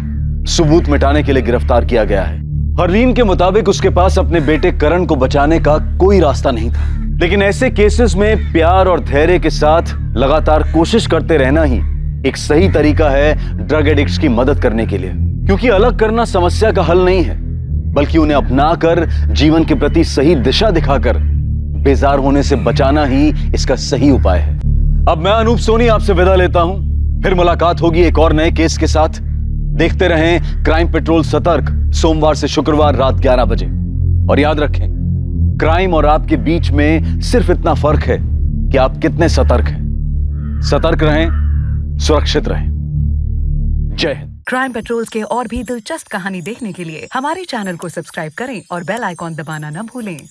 सबूत मिटाने के लिए गिरफ्तार किया गया है। हरलीन के मुताबिक उसके पास अपने बेटे करण को बचाने का कोई रास्ता नहीं था, लेकिन ऐसे केसेस में प्यार और धैर्य के साथ लगातार कोशिश करते रहना ही एक सही तरीका है ड्रग एडिक्ट्स की मदद करने के लिए। क्योंकि अलग करना समस्या का हल नहीं है, बल्कि उन्हें अपनाकर जीवन के प्रति सही दिशा दिखाकर बेजार होने से बचाना ही इसका सही उपाय है। अब मैं अनूप सोनी आपसे विदा लेता हूं, फिर मुलाकात होगी एक और नए केस के साथ। देखते रहें क्राइम पेट्रोल सतर्क, सोमवार से शुक्रवार रात 11 बजे। और याद रखें, क्राइम और आपके बीच में सिर्फ इतना फर्क है कि आप कितने सतर्क हैं। सतर्क रहें, सुरक्षित रहें। जय हिंद। क्राइम पेट्रोल के और भी दिलचस्प कहानी देखने के लिए हमारे चैनल को सब्सक्राइब करें और बेल आइकॉन दबाना न भूलें।